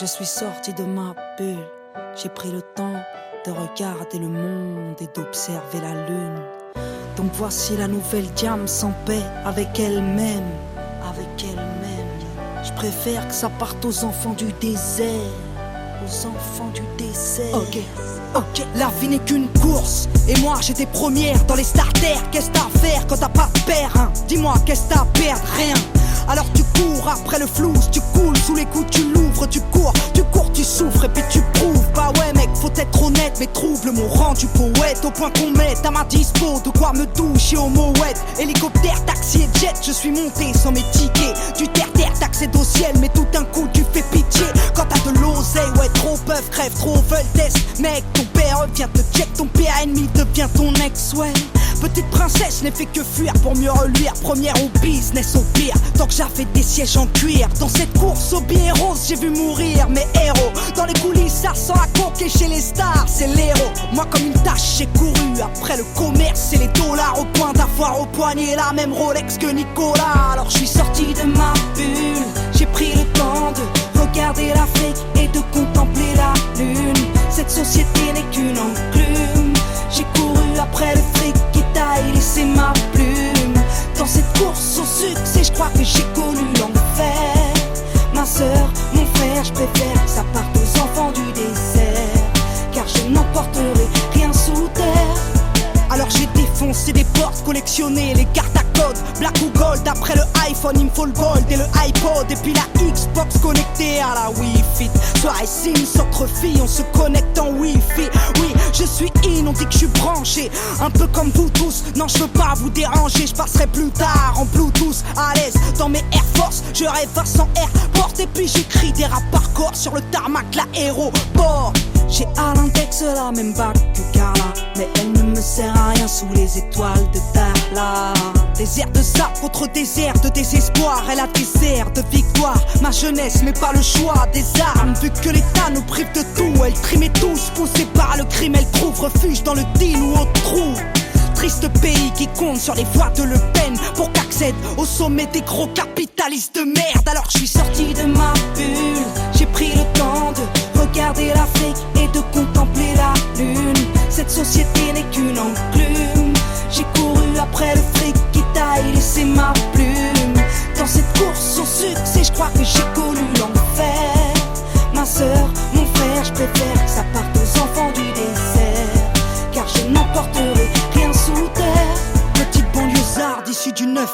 Je suis sorti de ma bulle. J'ai pris le temps de regarder le monde et d'observer la lune. Donc voici la nouvelle Diam sans paix avec elle-même. Avec elle-même. Je préfère que ça parte aux enfants du désert. Aux enfants du désert. Ok, la vie n'est qu'une course. Et moi j'étais première dans les starters. Qu'est-ce t'as à faire quand t'as pas de père, hein? Dis-moi qu'est-ce t'as à perdre, rien. Alors tu cours après le flou, tu coules sous les coups, tu l'ouvres, tu cours, tu souffres et puis tu prouves. Bah ouais mec, faut être honnête, mes troubles m'ont rendu poète. Au point qu'on mette à ma dispo de quoi me doucher au mouette. Hélicoptère, taxi et jet, je suis monté sans mes tickets. Du terre-terre, t'accèdes au ciel, mais tout d'un coup tu fais pitié. Quand t'as de l'oseille, ouais trop peuvent, crève, trop veulent test. Mec, ton père vient te check, ton père ennemi devient ton ex, ouais. Petite princesse n'ai fait que fuir pour mieux reluire. Première au business, au pire. Tant que j'avais des sièges en cuir. Dans cette course au billet rose, j'ai vu mourir mes héros. Dans les coulisses, ça sent la coque et chez les stars, c'est l'héros. Moi comme une tâche, j'ai couru après le commerce et les dollars. Au point d'avoir au poignet la même Rolex que Nicolas. Alors je suis sorti de ma bulle. J'ai pris le temps de regarder l'Afrique et de contempler la lune. Cette société n'est qu'une enclume. J'ai couru après le fric qui taille, laissé ma plume. Dans cette course au succès, je crois que j'ai connu l'enfer. Ma sœur, mon frère, je préfère que ça parte aux enfants du désert. Car je n'emporterai rien sous terre. Alors j'ai défoncé des portes, collectionné les cartes à code. Black ou gold, après le iPhone, il me faut le gold et le iPod. Et puis la Xbox connectée à la Wi-Fi. Soirée Sims entre filles, on se connecte en Wi-Fi. Oui, je suis in, on dit que je suis branché. Un peu comme vous tous, non je veux pas vous déranger. Je passerai plus tard en Bluetooth, à l'aise dans mes Air Force. Je rêve à 100 airports et puis j'écris des rap par corps sur le tarmac, l'aéroport. J'ai à l'index la même bague que Carla, mais elle ne me sert à rien sous les étoiles de Darla. Désert de sable contre désert de désespoir. Elle a des airs de victoire, ma jeunesse mais pas le choix des armes. Vu que l'État nous prive de tout, elle trimait tous. Poussée par le crime, elle trouve refuge dans le deal ou au trou. Triste pays qui compte sur les voix de Le Pen pour qu'accède au sommet des gros capitalistes de merde. Alors je suis sorti de ma bulle. J'ai pris le temps de regarder l'Afrique et de contempler la lune. Cette société n'est qu'une enclume. J'ai couru après le fric qui taille, laissé ma plume. Dans cette course au succès, je crois que j'ai connu l'enfer. Ma sœur, mon frère, je préfère que ça parte aux enfants du désert. Car je n'emporterai rien sous terre. Petit banlieusard issu du 9-1,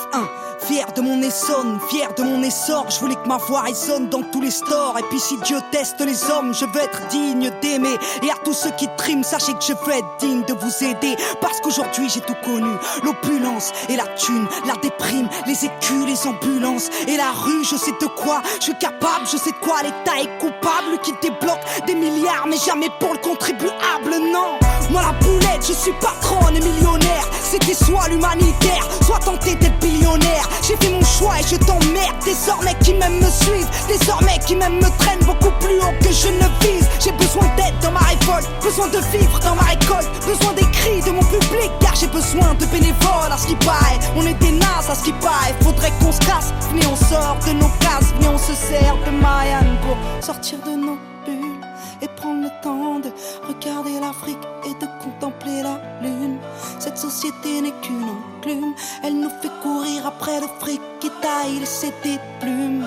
fier de mon Essonne, fier de mon essor. Je voulais que ma voix résonne dans tous les stores. Et puis si Dieu teste les hommes, je veux être digne d'aimer. Et à tous ceux qui triment, sachez que je veux être digne de vous aider. Parce qu'aujourd'hui j'ai tout connu, l'opulence et la thune, la déprime, les écus, les ambulances et la rue. Je sais de quoi je suis capable, je sais de quoi l'État est coupable. Qui débloque des milliards mais jamais pour le contribuable, non. Moi la boulette, je suis patronne et millionnaire. C'était soit l'humanitaire, soit tenter d'être billionnaire. J'ai fait mon choix et je t'emmerde. Désormais qui m'aiment me suivent, désormais qui m'aiment me traînent beaucoup plus haut que je ne vise. J'ai besoin d'aide dans ma révolte, besoin de vivre dans ma récolte, besoin des cris de mon public car j'ai besoin de bénévoles. À ce qui paraît, on est des nazes à ce qui paraît. Faudrait qu'on se casse, venez on sort de nos cases, venez on se sert de Marianne pour sortir de nos bulles et prendre le temps de regarder l'Afrique et de contempler la lune. Cette société n'est qu'une enclume, elle nous fait courir après le fric qui taille, laisser des plumes.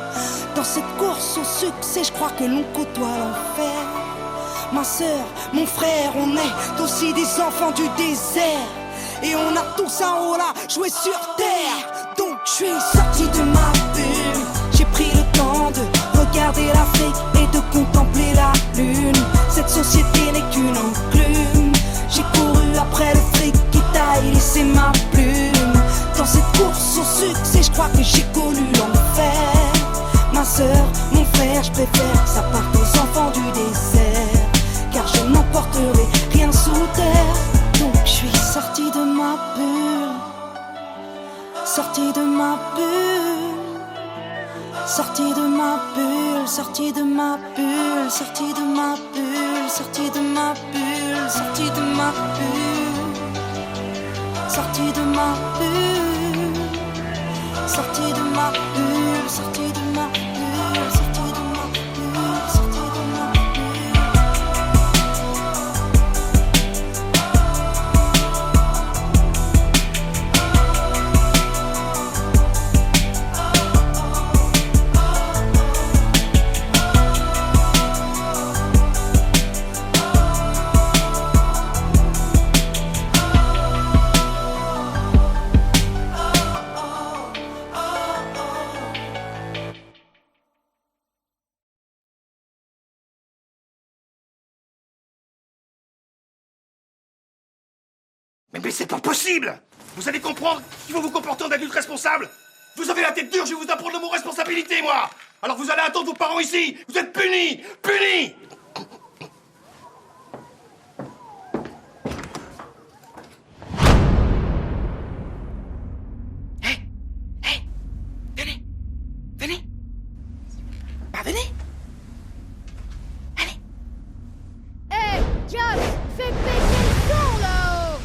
Dans cette course au succès, je crois que l'on côtoie l'enfer. Ma sœur, mon frère, on est aussi des enfants du désert. Et on a tous un rôle à jouer sur terre. Donc je suis sorti de ma bulle. J'ai pris le temps de regarder l'Afrique et de contempler la lune. Cette société n'est qu'une enclume. J'ai couru après le fric qui taille, laissé ma plume. Dans cette course au succès, je crois que j'ai connu l'enfer. Ma sœur, mon frère, je préfère que ça parte aux enfants du désert. Car je n'emporterai rien sous terre. Donc je suis sorti de ma bulle. Sorti de ma bulle. Sorti de ma bulle, sorti de ma bulle, sorti de ma bulle, sorti de ma bulle, sorti de ma bulle, sorti de ma bulle, sorti de ma bulle, sorti de ma bulle, sorti de ma bulle, sorti de ma bulle. Mais c'est pas possible! Vous allez comprendre qu'il faut vous comporter en adulte responsable! Vous avez la tête dure, je vais vous apprendre le mot responsabilité, moi! Alors vous allez attendre vos parents ici! Vous êtes punis! Punis! Venez. Venez. Bah, venez. Allez. Hey, Josh, fais péter le son là-haut!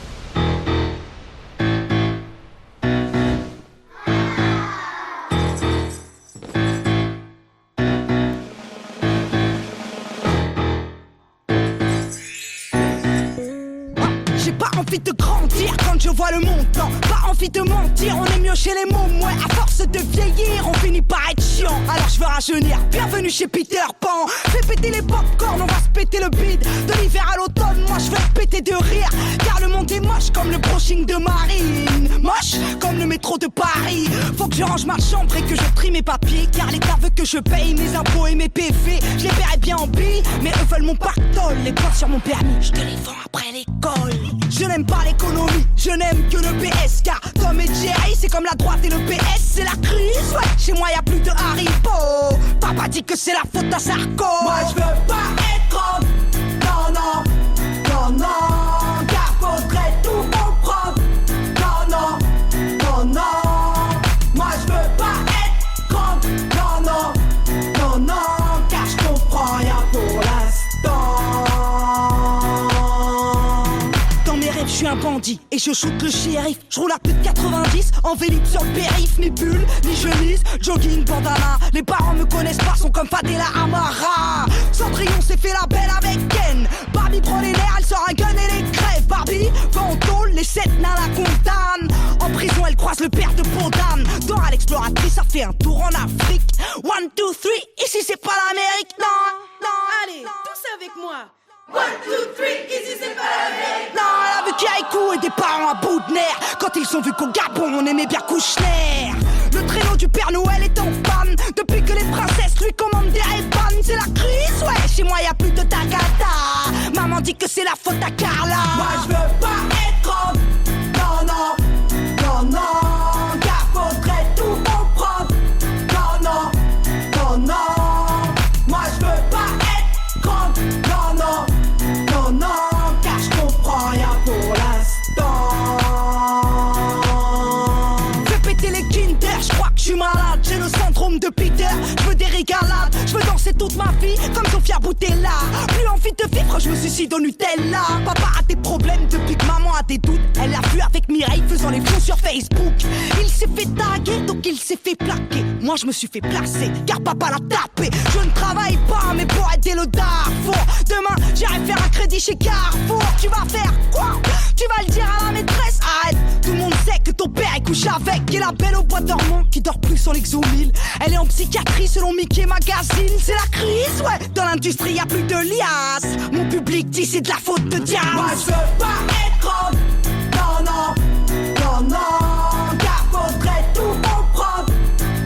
J'ai pas envie de grandir quand je vois le montant. Pas envie de mentir, on est mieux chez les mômes. Ouais, à force de vieillir, on finit par être chiant. Alors je veux rajeunir, bienvenue chez Peter Pan. Fais péter les popcorn, on va se péter le bide. De l'hiver à l'automne, moi je vais péter de rire. Car le monde est moche comme le brushing de Marine. Moche comme le métro de Paris. Faut que je range ma chambre et que je trie mes papiers. Car l'État veut que je paye mes impôts et mes PV. Je les paierai bien en billes, mais eux veulent mon pactole. Les points sur mon permis, je te les vends après l'école. Je n'aime pas l'économie, je n'aime que le PS. Car Tom et Jerry, c'est comme la droite et le PS, c'est la crise. Ouais, chez moi y a plus de Haribo. Papa dit que c'est la faute à Sarko. Moi je veux pas être homme. Non, non, non, non. Car faudrait tout comprendre. Non, non, non, non. Moi je veux pas être grande. Non, non, non, non. Car je comprends rien pour l'instant. Je suis un bandit et je shoot le shérif. Je roule à plus de 90 en vélib sur le périph'. Ni bulle, ni chemise, jogging, bandana. Les parents me connaissent pas, sont comme Fadela Amara. Cendrillon s'est fait la belle avec Ken. Barbie prend les nerfs, elle sort un gun et les crève. Barbie va en tôle, les 7 nains la condamnent. En prison elle croise le père de Podane. Dora l'exploratrice, ça fait un tour en Afrique. 1, 2, 3, ici c'est pas l'Amérique. Non, non, Allez, tous avec moi. 1, 2, 3, ici c'est pas l'Amérique. Non, elle a vu Kiaikou et des parents à bout de nerfs. Quand ils ont vu qu'au Gabon on aimait bien Kouchner. Le traîneau du Père Noël est en panne. Depuis que les princesses lui commandent des Ray-Ban. C'est la crise, ouais, chez moi y a plus de Tagada. Maman dit que c'est la faute à Carla. Moi je veux pas être homme. Non, non, non, non. Car faudrait tout comprendre. Non, non, non, non. Moi je veux pas être grande. Non, non. Non, non, car je comprends rien pour l'instant. Fais péter les Kinder, je crois que je suis malade. J'ai le syndrome de Peter, je veux des régalades. Je veux danser toute ma vie comme Sofia Boutella. Plus envie de vivre, je me suicide au Nutella. Papa a des problèmes depuis que maman a des doutes. Elle l'a vu avec Mireille faisant les fous sur Facebook. Il s'est fait taguer, donc il s'est fait plaquer. Moi je me suis fait placer, car papa l'a tapé. Je ne travaille pas, mais pour aider le Darfour. Demain j'irai faire un crédit chez Carrefour. Tu vas faire quoi? Tu vas le dire à la maîtresse? Arrête, tout le monde sait que ton père est couché avec. Et la belle au bois dormant qui dort plus sur l'exomile. Elle est en psychiatrie selon Mickey Magazine. C'est la crise, ouais, dans l'industrie y a plus de liasses. Mon public dit c'est de la faute de Diaz. Moi je veux pas être homme. Non, non, non, non. Car faudrait tout comprendre.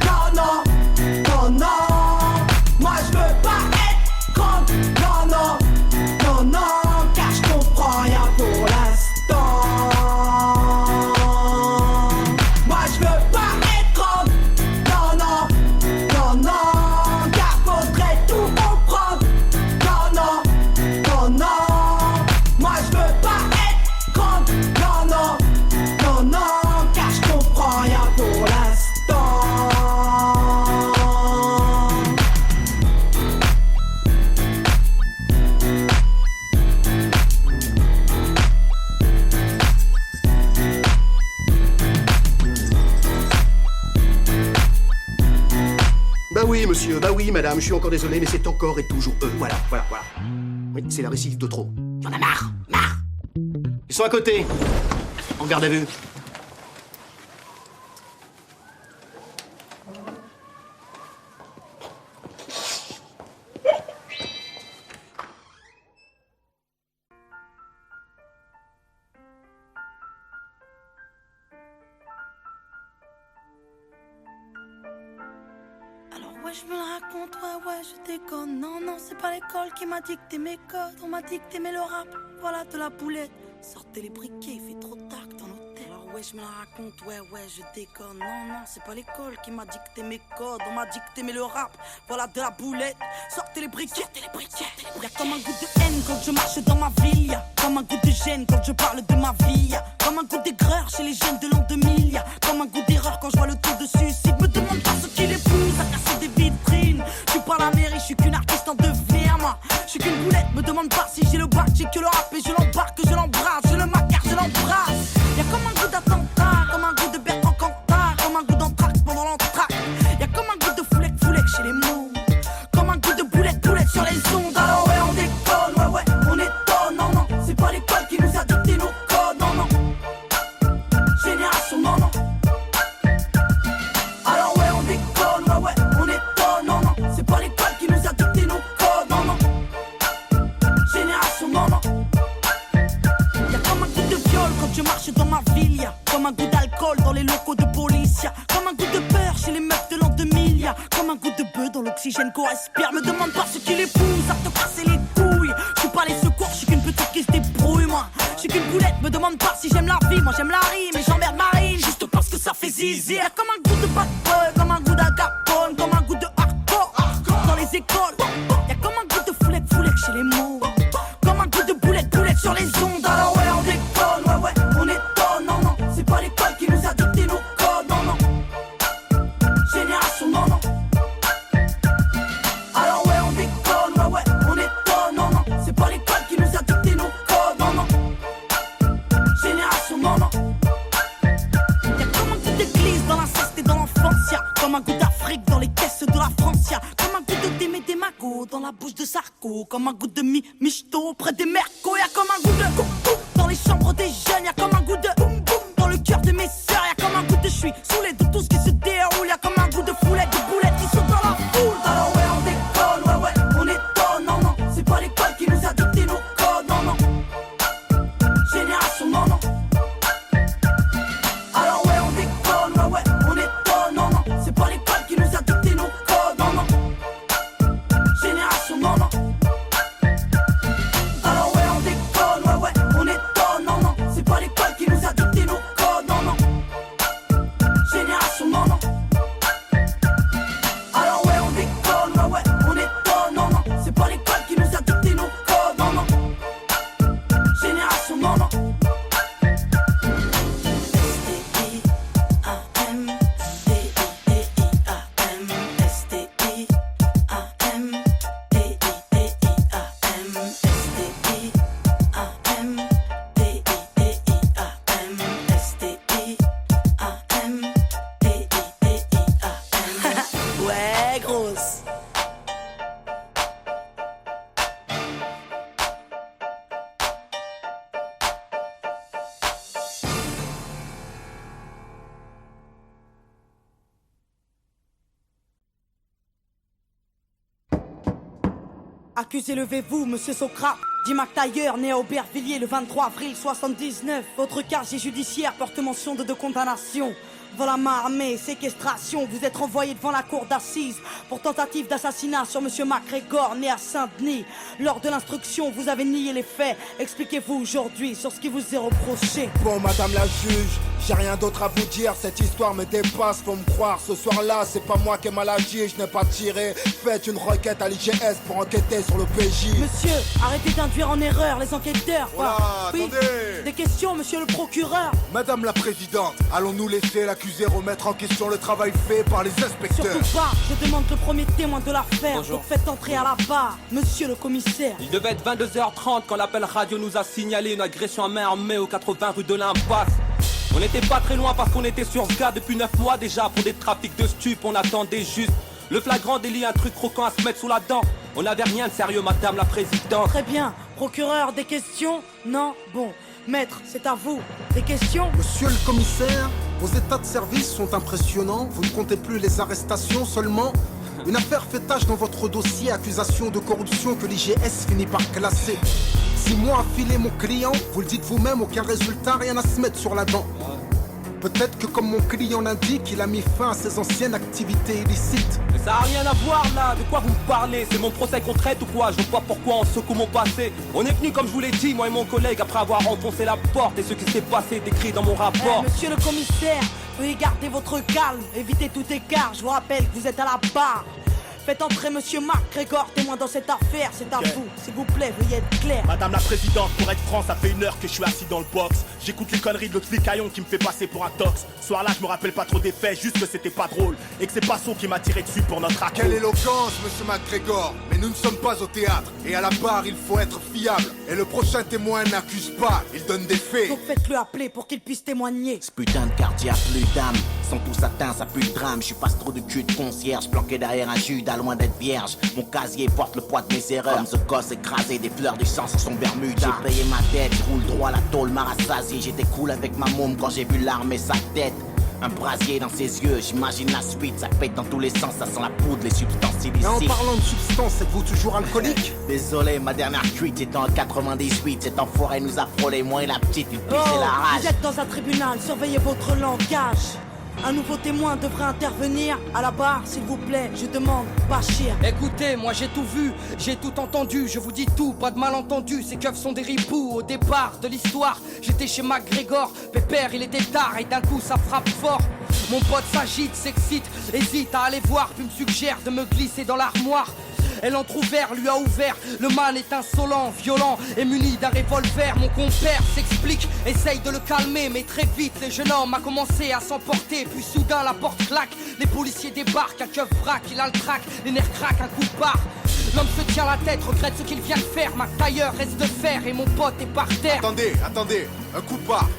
Non, non, non, non. Moi je veux pas être grande. Non, non, non, non. Car je comprends rien pour l'instant. Moi je veux pas être grande. Non, non, non, non. Car faudrait tout comprendre. Non, non, non, non. Moi je veux pas être grande. Non, non, non, non. Car je comprends rien pour l'instant. Bah oui, monsieur, bah oui, madame, je suis encore désolé, mais c'est encore et toujours eux. Voilà, voilà, voilà. Oui, c'est la récidive de trop. Y'en a marre, marre. Ils sont à côté. En garde à vue. Alors ouais je me la raconte, ouais je déconne. Non non c'est pas l'école qui m'a dicté mes codes. On m'a dicté mais le rap, voilà de la boulette. Sortez les briquets, il fait trop tact dans nos têtes. Alors ouais, je me la raconte, ouais, je déconne. Non, c'est pas l'école qui m'a dicté mes codes. On m'a dicté mais le rap, voilà de la boulette. Sortez les briquets, Y'a comme un goût de haine quand je marche dans ma ville. Y'a comme un goût de gêne quand je parle de ma vie. Y'a comme un goût d'aigreur chez les jeunes de l'an 2000. Y'a comme un goût d'erreur quand je vois le taux de suicide. Me demande pas ce qui les pousse à casser des vitrines. Je suis pas la mairie, je suis qu'une artiste en devenir, moi. Je suis qu'une boulette, me demande pas si j'ai le bac. J'ai que le rap et je l'embarque, je l'embrasse. Je le macar, je l'embrasse. Y'a comme un goût d'attentat, comme un goût de Bertrand Cantat, comme un goût d'entraque pendant l'entraque. Y'a comme un goût de foulec chez les mots. Comme un goût de boulette sur les ondes. Alors ouais, on déconne, ouais, on étonne. Non, c'est pas l'école qui nous a dicté nos codes. Non, génération, non. Alors ouais, on déconne, ouais, on étonne. Non, c'est pas l'école qui nous a dicté nos codes. Non, génération, non. Y'a comme un goût de viol quand je marche dans ma ville. Y'a comme un goût d'alcool dans les locaux de police. Y'a comme un goût de peur chez les meufs de l'an 2000. Y'a comme un goût de bœuf dans l'oxygène qu'on respire. Me demande pas ce qui les pousse à te casser les couilles. Je suis pas les secours, je suis qu'une petite qui se débrouille, moi. Je suis qu'une boulette, me demande pas si j'aime la vie. Moi j'aime la rime et j'emmerde Marine juste parce que ça fait zizi. Y'a comme un goût de bad boy, comme un goût d'agapone, comme un goût de hardcore dans les écoles. Y'a comme un goût de foulec chez les mots. Comme un goût de boulette sur les ondes. Alors ouais, on déconne, ouais, on étonne. Non, c'est pas l'école qui nous a dicté nos codes. Non, génération, non. Alors ouais, on déconne, ouais, on étonne. Non, c'est pas l'école qui nous a dicté nos codes. Non, génération, non. Y'a comme un goût d'église dans l'inceste et dans l'enfance. Y'a comme un goût d'Afrique dans les caisses de la France. Y'a comme un goût de Démé des Magots dans la bouche de Sarko. Comme un goût de Michto près des Mercos. Y'a comme un goût de dans les chambres des jeunes. Y'a comme un goût de boum dans le cœur de mes sœurs. Y'a comme un goût de je suis saoulé de tout ce qui se déroule. Y'a comme un goût de foulette, de boulettes qui sont dans la foule. Alors ouais, on déconne, ouais, on étonne. Non, c'est pas l'école qui nous a dicté nos codes. Non, génération, non. Alors ouais, on déconne, ouais, on étonne. Non, c'est pas l'école qui nous a dicté nos codes. Non, génération, non. Alors ouais, on déconne, ouais, on étonne. Non, c'est pas l'école qui nous a dicté nos codes. Non, génération, non. Alors ouais, on déconne, ouais, on étonne. Non, c'est pas l'école qui nous a dicté nos codes. Non, génération, non. Ouais, grosse. Accusé, levez-vous, monsieur Socrate. Dit Mac Tailleur, né à Aubervilliers le 23 avril 79. Votre casier judiciaire porte mention de 2 condamnations. Vol à main armée, séquestration. Vous êtes renvoyé devant la cour d'assises pour tentative d'assassinat sur monsieur MacGregor, né à Saint-Denis. Lors de l'instruction, vous avez nié les faits. Expliquez-vous aujourd'hui sur ce qui vous est reproché. Bon, madame la juge, j'ai rien d'autre à vous dire. Cette histoire me dépasse, faut me croire. Ce soir-là, c'est pas moi qui ai mal agi, je n'ai pas tiré. Faites une requête à l'IGS pour enquêter sur le PJ. Monsieur, arrêtez d'induire en erreur les enquêteurs. Voilà, oui, attendez. des questions, monsieur le procureur. Madame la présidente, allons-nous laisser l'accusé remettre en question le travail fait par les inspecteurs? Surtout pas, je demande le premier témoin de l'affaire. Donc faites entrer à la barre, monsieur le commissaire. Il devait être 22h30 quand l'appel radio nous a signalé une agression à main armée au 80 rue de l'Impasse. On n'était pas très loin parce qu'on était sur ce gars depuis 9 mois déjà. Pour des trafics de stupes, on attendait juste le flagrant délit, un truc croquant à se mettre sous la dent. On n'avait rien de sérieux, madame la présidente. Très bien, procureur, des questions? Non? Bon, maître, c'est à vous. Des questions? Monsieur le commissaire, vos états de service sont impressionnants. Vous ne comptez plus les arrestations seulement. Une affaire fait tache dans votre dossier, accusation de corruption que l'IGS finit par classer. 6 mois à filer mon client, vous le dites vous-même, aucun résultat, rien à se mettre sur la dent. Peut-être que comme mon client l'indique, il a mis fin à ses anciennes activités illicites. Mais ça a rien à voir là, de quoi vous me parlez? C'est mon procès qu'on traite ou quoi? Je vois pas pourquoi on secoue mon passé. On est venu comme je vous l'ai dit, moi et mon collègue, après avoir enfoncé la porte. Et ce qui s'est passé décrit dans mon rapport. Monsieur le commissaire, veuillez garder votre calme, évitez tout écart, je vous rappelle que vous êtes à la barre. Faites entrer monsieur Marc Grégor, témoin dans cette affaire, c'est à vous, s'il vous plaît, veuillez être clair. Madame la présidente, pour être franc, ça fait 1 heure que je suis assis dans le box. J'écoute les conneries de l'autre flicaillon qui me fait passer pour un tox. Ce soir-là, je me rappelle pas trop des faits, juste que c'était pas drôle. Et que c'est Passot qui m'a tiré dessus pour notre accro. Quelle éloquence, monsieur McGregor. Mais nous ne sommes pas au théâtre. Et à la barre, il faut être fiable. Et le prochain témoin n'accuse pas, il donne des faits. Donc faites-le appeler pour qu'il puisse témoigner. Ce putain de quartier a plus d'âme. Sont tous atteints, ça pue le drame. Je passe trop de cul de concierge, planqué derrière un Judas, loin d'être vierge. Mon casier porte le poids de mes erreurs. Comme ce gosse écrasé, des fleurs du sang sur son Bermuda. J'ai payé ma dette, je roule droit, la tôle m'a rassasié. J'étais cool avec ma môme quand j'ai vu l'arme et sa tête. Un brasier dans ses yeux, j'imagine la suite. Ça pète dans tous les sens, ça sent la poudre, les substances illicites. Et en parlant de substances, êtes-vous toujours alcoolique? Désolé, ma dernière cuite était en 98. Cet enfoiré nous a frôlé, moi et la petite, il pissait la rage. Vous êtes dans un tribunal, surveillez votre langage. Un nouveau témoin devrait intervenir. À la barre, s'il vous plaît, je demande, Bachir. Écoutez, moi j'ai tout vu, j'ai tout entendu. Je vous dis tout, pas de malentendu. Ces keufs sont des ripoux. Au départ de l'histoire, j'étais chez McGregor. Pépère, il était tard et d'un coup ça frappe fort. Mon pote s'agite, s'excite, hésite à aller voir, puis me suggère de me glisser dans l'armoire. Elle entrouvert, lui a ouvert. Le man est insolent, violent et muni d'un revolver. Mon compère s'explique, essaye de le calmer, mais très vite le jeune homme a commencé à s'emporter. Puis soudain la porte claque, les policiers débarquent. Un keuf braque, il a le trac, les nerfs craquent, un coup de barre. L'homme se tient la tête, regrette ce qu'il vient de faire. Ma tailleur reste de fer et mon pote est par terre. Attendez, un coup de barre.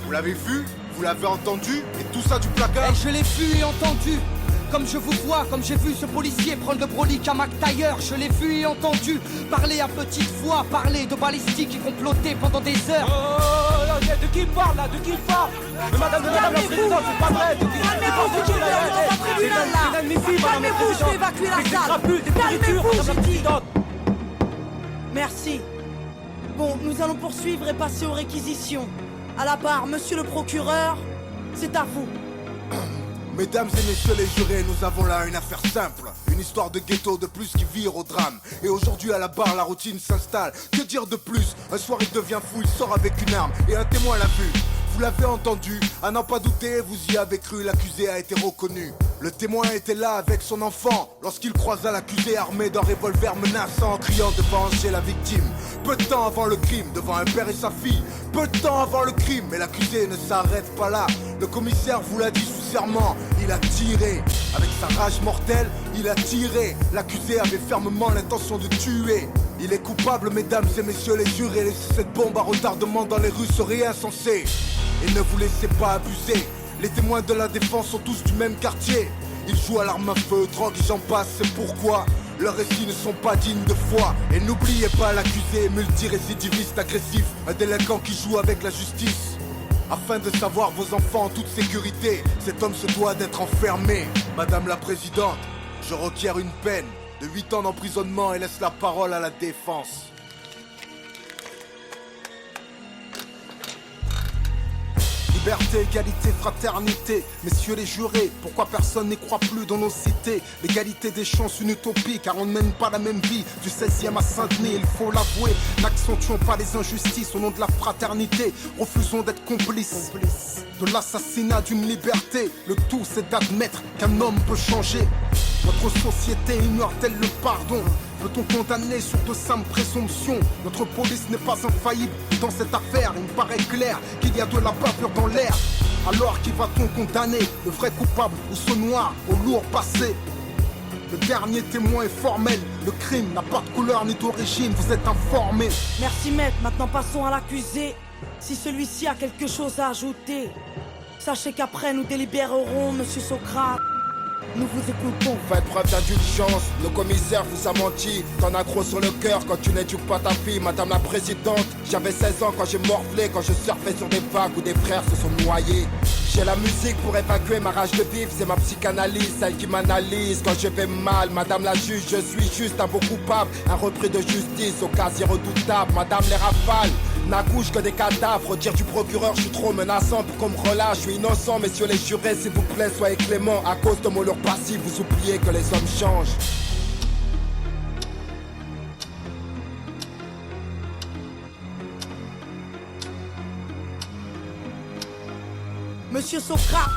Vous l'avez vu? Vous l'avez entendu? Et tout ça du placard? Et je l'ai vu et entendu. Comme je vous vois, comme j'ai vu ce policier prendre le brolic à McTayer. Je l'ai vu et entendu parler à petite voix, parler de balistique et comploter pendant des heures. Oh, de qui il parle là? De qui il parle? Mais madame la présidente, c'est pas vrai. Calmez-vous, je vais évacuer la salle. Calmez-vous, j'ai dit. Merci. Bon, nous allons poursuivre et passer aux réquisitions. À la barre, monsieur le procureur, c'est à vous. Mesdames et messieurs les jurés, nous avons là une affaire simple. Une histoire de ghetto de plus qui vire au drame. Et aujourd'hui à la barre, la routine s'installe. Que dire de plus? Un soir il devient fou, il sort avec une arme et un témoin l'a vu. Vous l'avez entendu, à n'en pas douter, vous y avez cru, l'accusé a été reconnu. Le témoin était là avec son enfant lorsqu'il croisa l'accusé armé d'un revolver menaçant, criant de venger la victime. Peu de temps avant le crime, devant un père et sa fille. Peu de temps avant le crime, mais l'accusé ne s'arrête pas là. Le commissaire vous l'a dit sous serment, il a tiré. Avec sa rage mortelle, il a tiré. L'accusé avait fermement l'intention de tuer. Il est coupable, mesdames et messieurs les jurés. Laisser cette bombe à retardement dans les rues serait insensé. Et ne vous laissez pas abuser. Les témoins de la défense sont tous du même quartier. Ils jouent à l'arme à feu, drogue et j'en passe, c'est pourquoi leurs récits ne sont pas dignes de foi. Et n'oubliez pas l'accusé, multirécidiviste agressif, un délinquant qui joue avec la justice. Afin de savoir vos enfants en toute sécurité, cet homme se doit d'être enfermé. Madame la présidente, je requiers une peine de 8 ans d'emprisonnement et laisse la parole à la défense. Liberté, égalité, fraternité, messieurs les jurés, pourquoi personne n'y croit plus dans nos cités? L'égalité des chances, une utopie, car on ne mène pas la même vie. Du 16e à Saint-Denis, il faut l'avouer, n'accentuons pas les injustices au nom de la fraternité. Refusons d'être complices de l'assassinat d'une liberté. Le tout c'est d'admettre qu'un homme peut changer. Notre société ignore-t-elle le pardon? Peut-on condamner sur de simples présomptions? Notre police n'est pas infaillible. Dans cette affaire, il me paraît clair qu'il y a de la bavure dans l'air. Alors qui va-t-on condamner? Le vrai coupable ou ce noir au lourd passé? Le dernier témoin est formel. Le crime n'a pas de couleur ni d'origine. Vous êtes informés. Merci maître, maintenant passons à l'accusé. Si celui-ci a quelque chose à ajouter, sachez qu'après nous délibérerons, monsieur Socrate. Nous vous écoutons. Faites preuve d'indulgence, le commissaire vous a menti. T'en as gros sur le cœur quand tu n'éduques pas ta fille, madame la présidente. J'avais 16 ans quand j'ai morflé, quand je surfais sur des vagues où des frères se sont noyés. J'ai la musique pour évacuer ma rage de vivre, c'est ma psychanalyse, celle qui m'analyse quand je vais mal. Madame la juge, je suis juste un beau coupable, un repris de justice au casier redoutable. Madame les rafales, N'accouche que des cadavres, dire du procureur, je suis trop menaçant pour qu'on me relâche. Je suis innocent, messieurs les jurés, s'il vous plaît, soyez clément. À cause de mon lourd passif, vous oubliez que les hommes changent. Monsieur Socrate,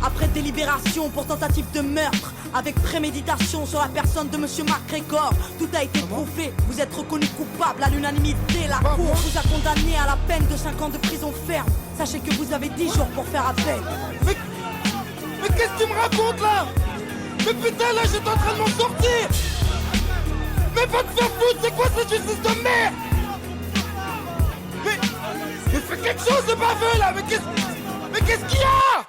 après délibération pour tentative de meurtre, avec préméditation sur la personne de Monsieur McGregor, tout a été prouvé. Vous êtes reconnu coupable à l'unanimité. La cour vous a condamné à la peine de 5 ans de prison ferme. Sachez que vous avez 10 jours pour faire appel. Mais qu'est-ce que tu me racontes là? Mais putain, là j'étais en train de m'en sortir. Mais va te faire foutre, c'est quoi cette justice de merde? Mais fais quelque chose de baveux là. Mais qu'est-ce qu'il y a?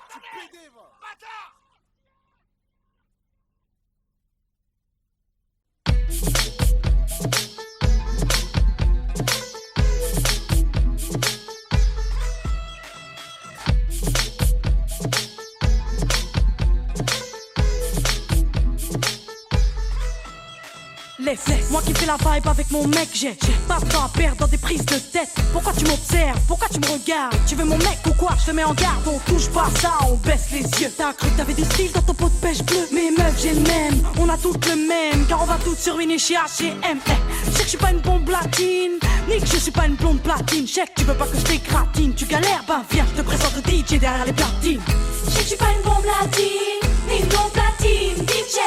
Moi qui fais la vibe avec mon mec, j'ai pas de temps à perdre dans des prises de tête. Pourquoi tu m'observes? Pourquoi tu me regardes? Tu veux mon mec ou quoi? Je te mets en garde, on touche pas à ça, on baisse les yeux. T'as cru que t'avais du style dans ton pot de pêche bleu? Mais meuf, j'ai le même, on a toutes le même, car on va toutes se ruiner chez H&M. Je sais que je suis pas une bombe latine, ni que je suis pas une blonde platine. Je sais que tu veux pas que je t'écratine, tu galères, ben viens, je te présente le DJ derrière les platines. Je sais que je suis pas une bombe latine, ni une blonde platine, DJ.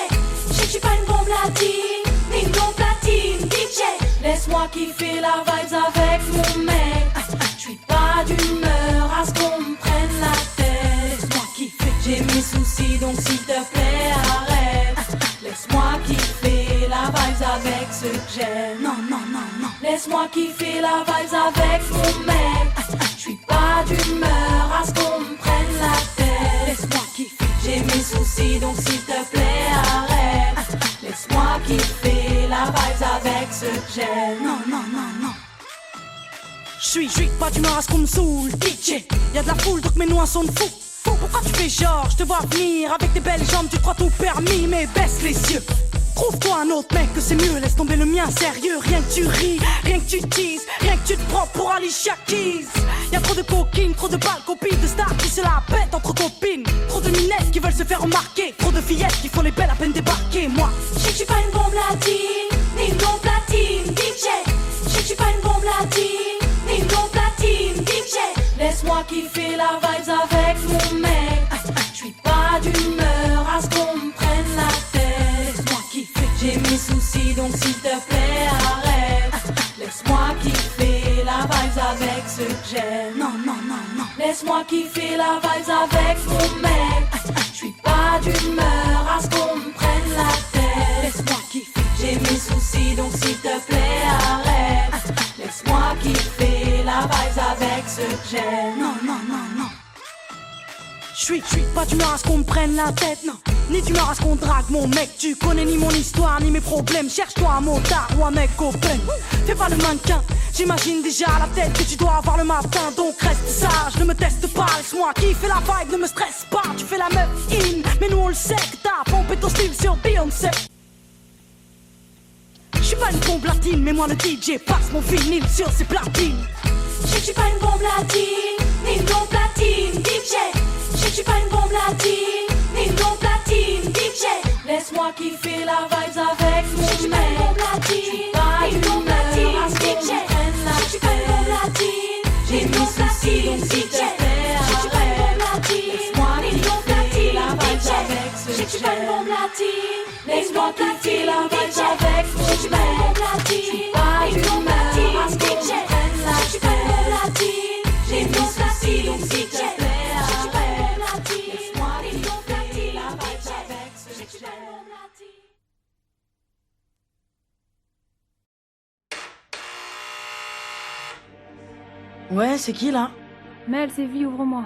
Je sais que je suis pas une bombe latine, ni une blonde platine, DJ. Laisse-moi kiffer la vibes avec mon mec. Je suis pas d'humeur à ce qu'on me prenne la tête. Laisse-moi kiffer, j'ai mes soucis donc s'il te plaît arrête. Laisse-moi kiffer la vibes avec ceux que j'aime. Non, non, non, non. Laisse-moi kiffer la vibes avec mon mec. Je suis pas d'humeur à ce qu'on me prenne la tête. Laisse-moi kiffer, j'ai mes soucis donc s'il te plaît arrête. Laisse-moi kiffer la vibes avec ceux que j'aime. Non, non, non, non. Je suis pas d'humeur à ce qu'on me saoule, DJ. Y'a de la foule donc mes noix sont de fous. Pourquoi tu fais genre, je te vois venir avec tes belles jambes, tu crois tout permis, mais baisse les yeux. Trouve-toi un autre mec que c'est mieux, laisse tomber le mien sérieux. Rien que tu ris, rien que tu teases, rien que tu te prends pour Alicia Keys. Y'a trop de coquines, trop de balles, copines, de stars qui se la pètent entre copines. Trop de minettes qui veulent se faire remarquer, trop de fillettes qui font les belles à peine débarquer. Moi, je sais que je suis pas une bombe latine, ni une blonde platine, DJ. Je sais que je suis pas une bombe latine, ni une blonde platine, DJ. Laisse-moi kiffer la vibes avec mon mec. Je suis pas d'humeur à ce qu'on me prenne la tête. Laisse-moi kiffer, j'ai mes soucis donc s'il te plaît arrête. Laisse-moi kiffer la vibes avec ceux que j'aime. Non, non, non, non. Laisse-moi kiffer la vibes avec mon mec. Je suis pas d'humeur à ce qu'on me prenne la tête. Laisse-moi kiffer, j'ai mes soucis donc s'il te plaît arrête. Laisse-moi kiffer la vibes avec ceux que j'aime. Non, non, non, non. Je suis pas d'humeur à ce qu'on me prenne la tête, non. Ni d'humeur à ce qu'on drague mon mec. Tu connais ni mon histoire, ni mes problèmes. Cherche-toi un motard ou un mec open. Fais pas le mannequin, j'imagine déjà la tête que tu dois avoir le matin. Donc reste sage, ne me teste pas. Laisse-moi kiffer la vibe, ne me stresse pas. Tu fais la meuf in, mais nous on le sait que t'as pompé ton style sur Beyoncé. Je suis pas une bombe latine, mais moi le DJ passe mon vinyle sur ses platines. Je sais que je suis pas une bombe latine, ni une blonde platine, DJ. Je sais que je suis pas une bombe latine, ni une blonde platine, DJ. Laisse-moi kiffer la vibes avec mon mec. Je suis pas une blonde platine, DJ. Je suis pas une bombe latine, j'ai mes soucis donc s'il te plaît arrête. Je suis pas une bombe latine, laisse-moi kiffer la vibes avec ceux que j'aime. Je sais que je suis pas une bombe latine, laisse-moi kiffer la vibes avec mon mec. Je suis pas une bombe latine, je suis pas une blonde platine, DJ. Je suis pas une bombe latine, j'ai mes soucis donc s'il te plaît. Ouais, c'est qui là? Mel, c'est vie, ouvre-moi.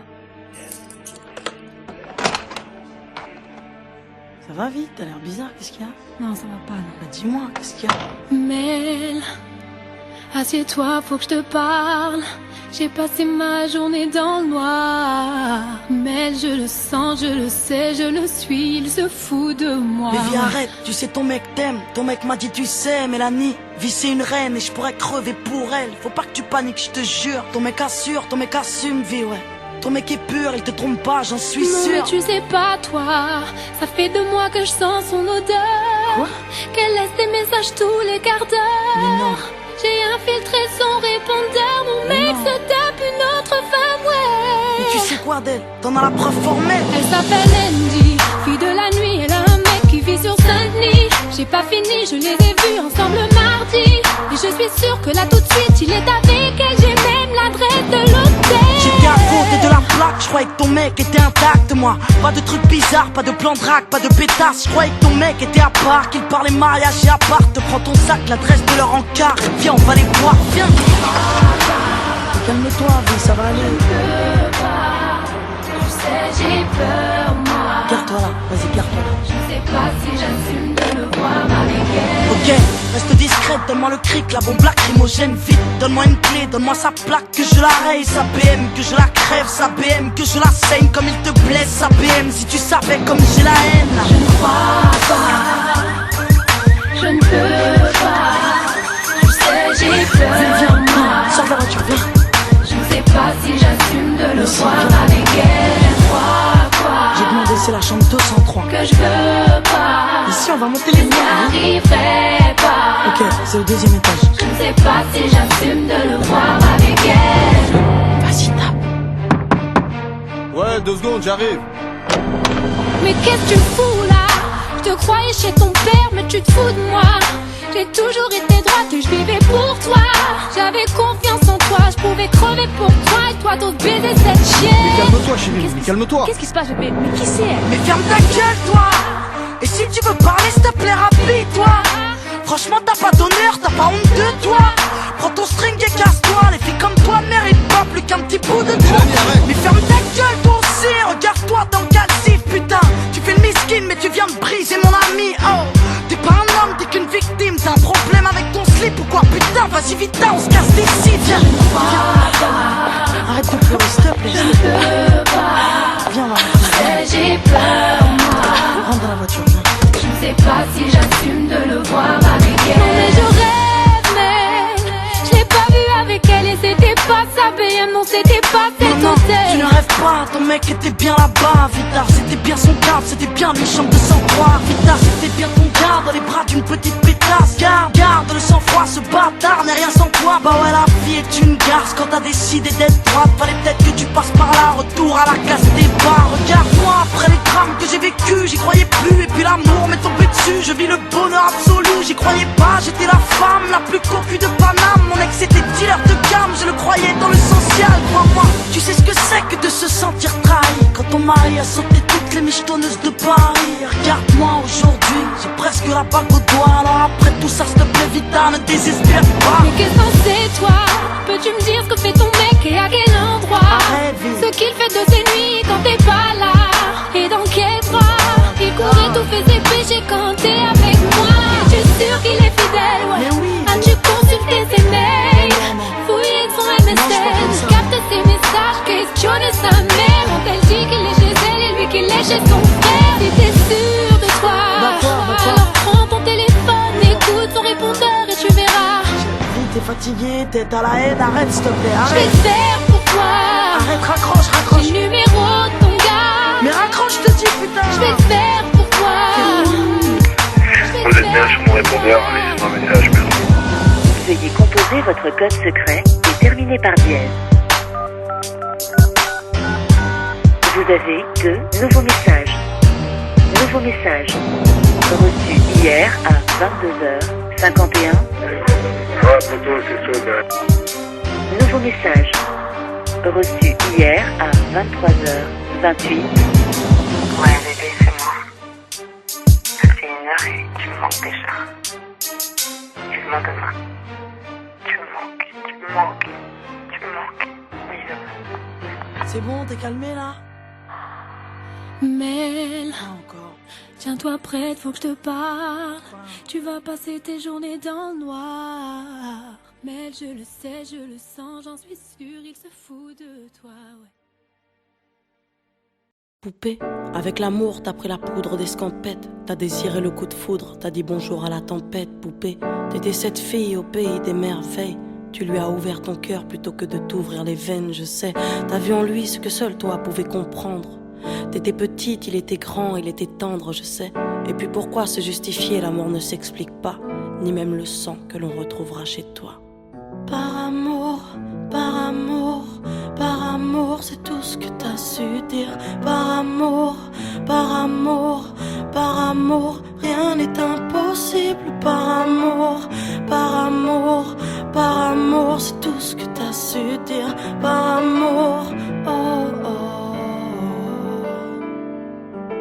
Ça va vite, t'as l'air bizarre, qu'est-ce qu'il y a? Non, ça va pas, non. Bah dis-moi, qu'est-ce qu'il y a? Mel, Assieds-toi, faut que je te parle. J'ai passé ma journée dans le noir. Mais je le sens, je le sais, je le suis, il se fout de moi. Mais viens, arrête, tu sais ton mec t'aime. Ton mec m'a dit tu sais, Mélanie, vie c'est une reine et je pourrais crever pour elle. Faut pas que tu paniques, je te jure. Ton mec assure, ton mec assume, vie, ouais. Ton mec est pur, il te trompe pas, j'en suis non, sûr. Mais tu sais pas toi, ça fait 2 mois que je sens son odeur. Quoi? Qu'elle laisse des messages tous les quarts d'heure. Mais non. J'ai infiltré son répondeur, mon mec se tape une autre femme, ouais. Mais tu sais quoi d'elle? T'en as la preuve formelle. Elle s'appelle Andy, fille de la nuit, elle a un mec qui vit sur Saint-Denis. J'ai pas fini, je les ai vus ensemble mardi. Et je suis sûre que là tout de suite il est avec elle, j'ai même l'adresse de l'hôtel. J'étais à côté de la plaque, je croyais que ton mec était intact, moi. Pas de trucs bizarres, pas de plan de drague, pas de pétasse. Je croyais que ton mec était à part, qu'il parlait mariage et à part. Te prends ton sac, l'adresse de leur encart. Viens, on va les voir, viens. Calme-toi, vie, ça va aller. Je peux pas, tu sais j'ai peur moi. Garde-toi là, vas-y, garde-toi là. Je sais pas si j'assume de le voir avec elle. Ok, reste discrète, donne-moi le cric, la bombe lacrymogène, vite. Donne-moi une clé, donne-moi sa plaque, que je la raye, sa BM, que je la crève, sa BM, que je la saigne comme il te blesse, sa BM, si tu savais comme j'ai la haine. Je ne crois pas, je ne peux pas, tu sais j'ai peur. Viens, sors de la voiture, viens. Je ne sais pas si j'assume de le voir avec elle. Je crois quoi? J'ai demandé, c'est la chambre 203. Que je veux pas. Ici, on va monter les Je n'y arriverai pas. Ok, c'est au 2e étage. Je ne sais pas si j'assume de le voir avec elle. Vas-y, tape. Ouais, 2 secondes, j'arrive. Mais qu'est-ce que tu fous là? Je te croyais chez ton père, mais tu te fous de moi. J'ai toujours été droite et je vivais pour toi. J'avais confiance en toi, je pouvais crever pour toi. Et toi t'oses baiser cette chienne. Mais calme-toi, chérie, mais calme-toi. Qu'est-ce qui se passe, bébé? Mais qui c'est elle? Mais ferme ta gueule, toi. Et si tu veux parler, s'il te plaît, rapide-toi. Franchement, t'as pas d'honneur, t'as pas honte de toi. Prends ton string et casse-toi. Les filles comme toi ne méritent pas plus qu'un petit bout de toi. Mais ferme ta gueule, toi aussi. Regarde-toi dans le calcif, putain. Tu fais le miskin, mais tu viens de briser mon ami. Oh, t'es pas un homme, t'es qu'une victime. T'as un problème avec ton slip ou quoi? Putain, vas-y vite, on se casse d'ici. Viens, viens. Arrête de pleurer, s'il te plaît. Je ne peux pas. Viens, là. J'ai peur, moi. Rentre dans la voiture, viens. Je ne sais pas si j'assume de le voir avec elle. Non mais je rêve, mais je l'ai pas vu avec elle et c'était pas sa BM, non c'était pas cet hôtel. Tu ne rêves pas, ton mec était bien là-bas. Vitard, c'était bien son garde, c'était bien une chambre de sang-froid. Vitard, c'était bien ton garde dans les bras d'une petite pétasse. Garde le sang-froid, ce bâtard n'est rien sans toi. Bah ouais, la vie est une garce quand t'as décidé d'être droite. Fallait peut-être que tu passes par là, retour à la classe des bars. Regarde-moi, après les drames que j'ai vécu, j'y croyais plus. Et puis l'amour m'est tombé dessus, je vis le bonheur absolu. J'y croyais pas, j'étais la femme la plus cocu de Paname. Mon ex était dealer de gamme, je le croyais dans le social. Crois-moi, tu sais ce que c'est que de se sentir trahi quand ton mari a sauté toutes les michetonneuses de Paris. Regarde-moi aujourd'hui, j'ai presque la bague au doigt. Alors après tout ça, s'il te plaît, Vita, ne désespère pas. Mais qu'est-ce que c'est toi? Peux-tu me dire ce que fait ton mec et à quel endroit? Arrête, ce qu'il fait de ses nuits quand t'es pas là. Et dans quel bras? Il courait tout fait ses péchés quand t'es avec moi. Es-tu sûr qu'il est fidèle? Ouais. Mais oui. As-tu consulté ses mails? Fouillé son MSN, capté ses messages, questionné sa mère. Quand elle dit qu'il est chez elle et lui qu'il est chez son frère. Si t'es sûr de toi, alors prends ton téléphone, écoute son répondeur et tu verras. T'es fatigué, t'es à la haine, arrête s'il te plaît, Je arrête. vais te faire pour toi. Arrête, raccroche. J'ai le numéro de ton gars. Mais raccroche, je te dis, putain. Je vais te faire pour toi. Vous êtes bien sur mon répondeur, laissez-moi un message, merci. Veuillez composer votre code secret et terminer par dièse. Vous avez 2 nouveaux messages. Nouveau message. Reçu hier à 22h51. Ouais, plutôt, c'est chaud, ouais. Nouveau message. Reçu hier à 23h28. Ouais, bébé, c'est moi. Ça fait 1 heure et tu me manques déjà. Vivement demain. Tu me manques. Bisous. C'est bon, t'es calmé là? Mel, encore. Tiens-toi prête, faut que je te parle. Tu vas passer tes journées dans le noir. mêle, je le sais, je le sens, j'en suis sûre, il se fout de toi, ouais. Poupée, avec l'amour, t'as pris la poudre d'escampette. T'as désiré le coup de foudre, t'as dit bonjour à la tempête. Poupée, t'étais cette fille au pays des merveilles. Tu lui as ouvert ton cœur plutôt que de t'ouvrir les veines, je sais. T'as vu en lui ce que seul toi pouvais comprendre. T'étais petite, il était grand, il était tendre, je sais. Et puis pourquoi se justifier, l'amour ne s'explique pas, ni même le sang que l'on retrouvera chez toi. Par amour, par amour, par amour, c'est tout ce que t'as su dire. Par amour, par amour, par amour, rien n'est impossible. Par amour, par amour, par amour, c'est tout ce que t'as su dire. Par amour, oh oh.